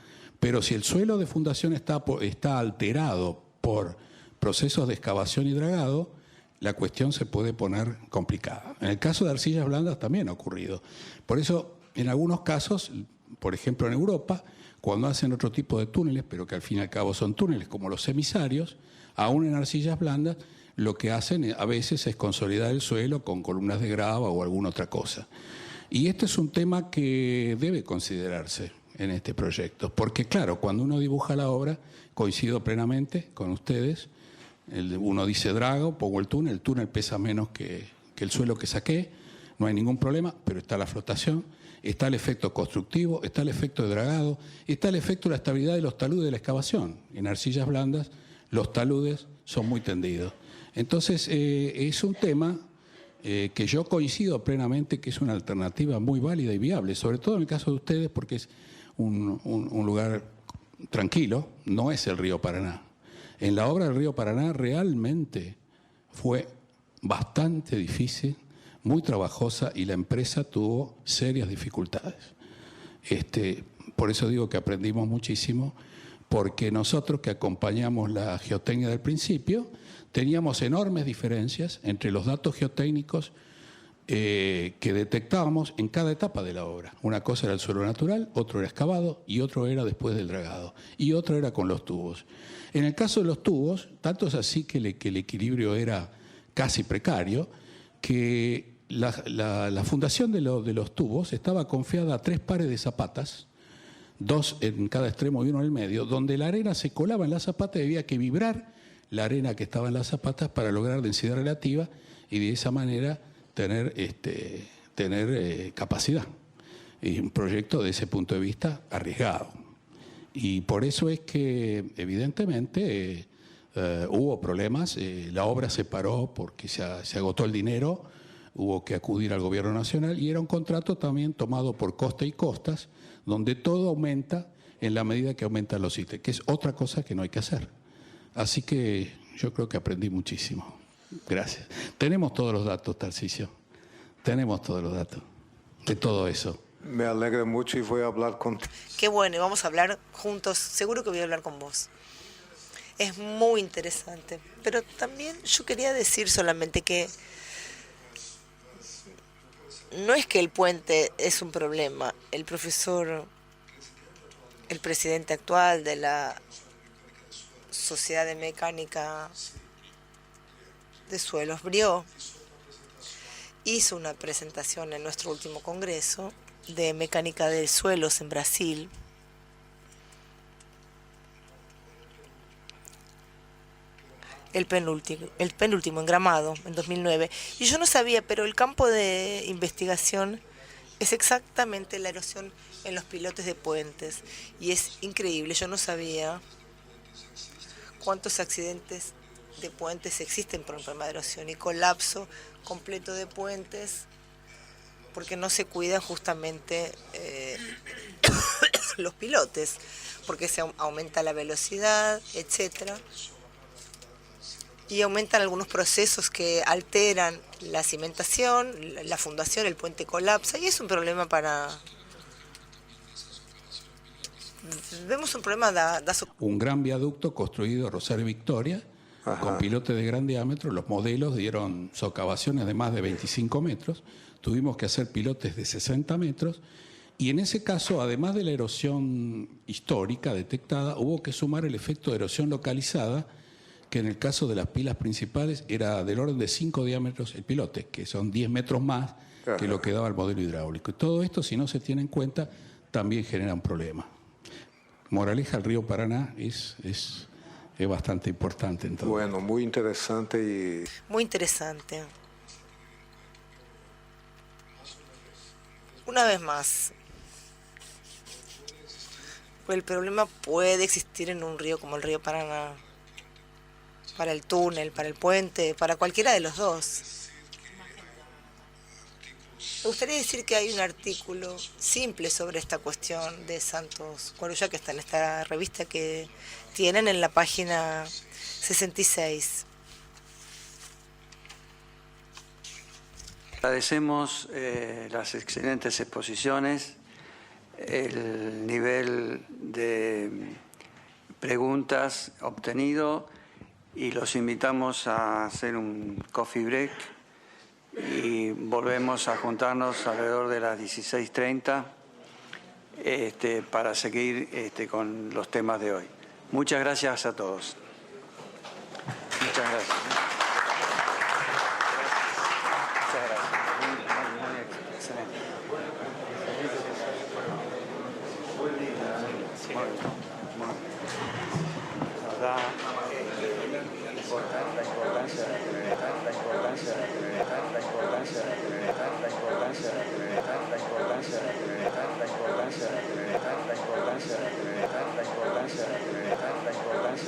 [SPEAKER 8] Pero si el suelo de fundación está alterado por procesos de excavación y dragado, la cuestión se puede poner complicada. En el caso de arcillas blandas también ha ocurrido. Por eso, en algunos casos, por ejemplo en Europa, cuando hacen otro tipo de túneles, pero que al fin y al cabo son túneles como los semisarios, aún en arcillas blandas, lo que hacen a veces es consolidar el suelo con columnas de grava o alguna otra cosa. Y este es un tema que debe considerarse en este proyecto, porque claro, cuando uno dibuja la obra, coincido plenamente con ustedes, uno dice drago, pongo el túnel pesa menos que el suelo que saqué, no hay ningún problema, pero está la flotación, está el efecto constructivo, está el efecto de dragado, está el efecto de la estabilidad de los taludes de la excavación. En arcillas blandas los taludes son muy tendidos. Entonces es un tema que yo coincido plenamente que es una alternativa muy válida y viable, sobre todo en el caso de ustedes porque es un lugar tranquilo, no es el río Paraná. En la obra del río Paraná realmente fue bastante difícil, muy trabajosa y la empresa tuvo serias dificultades. Por eso digo que aprendimos muchísimo, porque nosotros que acompañamos la geotecnia del principio, teníamos enormes diferencias entre los datos geotécnicos que detectábamos en cada etapa de la obra. Una cosa era el suelo natural, otro era excavado y otro era después del dragado y otro era con los tubos. En el caso de los tubos, tanto es así que el equilibrio era casi precario, que la fundación de los tubos estaba confiada a 3 pares de zapatas, 2 en cada extremo y 1 en el medio, donde la arena se colaba en la zapata y había que vibrar la arena que estaba en las zapatas para lograr densidad relativa y de esa manera tener capacidad. Y un proyecto de ese punto de vista arriesgado. Y por eso es que evidentemente hubo problemas, la obra se paró porque se agotó el dinero, hubo que acudir al gobierno nacional y era un contrato también tomado por costa y costas, donde todo aumenta en la medida que aumentan los ítems, que es otra cosa que no hay que hacer. Así que yo creo que aprendí muchísimo. Gracias. Tenemos todos los datos, Tarcisio. Tenemos todos los datos de todo eso.
[SPEAKER 2] Me alegra mucho y voy a hablar contigo.
[SPEAKER 3] Qué bueno, y vamos a hablar juntos. Seguro que voy a hablar con vos. Es muy interesante. Pero también yo quería decir solamente que no es que el puente es un problema. El presidente actual de la Sociedad de Mecánica de Suelos, Brió, hizo una presentación en nuestro último congreso de mecánica de suelos en Brasil. El penúltimo en Gramado, en 2009. Y yo no sabía, pero el campo de investigación es exactamente la erosión en los pilotes de puentes. Y es increíble, yo no sabía cuántos accidentes de puentes existen por un problema de erosión y colapso completo de puentes porque no se cuidan justamente los pilotes, porque se aumenta la velocidad, etcétera, y aumentan algunos procesos que alteran la cimentación, la fundación, el puente colapsa, y es un problema vemos un problema
[SPEAKER 8] un gran viaducto construido Rosario Victoria, con pilotes de gran diámetro. Los modelos dieron socavaciones de más de 25 metros. Tuvimos que hacer pilotes de 60 metros. Y en ese caso, además de la erosión histórica detectada, hubo que sumar el efecto de erosión localizada, que en el caso de las pilas principales era del orden de 5 diámetros el pilote, que son 10 metros más que lo que daba el modelo hidráulico. Y todo esto, si no se tiene en cuenta, también genera un problema. Moraleja, el río Paraná es bastante importante en todo.
[SPEAKER 2] Bueno, muy interesante y...
[SPEAKER 3] Muy interesante. Una vez más, el problema puede existir en un río como el río Paraná, para el túnel, para el puente, para cualquiera de los dos. Me gustaría decir que hay un artículo simple sobre esta cuestión de Santos Guarujá, que está en esta revista que tienen en la página 66.
[SPEAKER 1] Agradecemos las excelentes exposiciones, el nivel de preguntas obtenido, y los invitamos a hacer un coffee break y volvemos a juntarnos alrededor de las 16:30 para seguir con los temas de hoy. Muchas gracias a todos. Muchas gracias. Muchas gracias. Muy excelente. Muy bien. Nos da importante.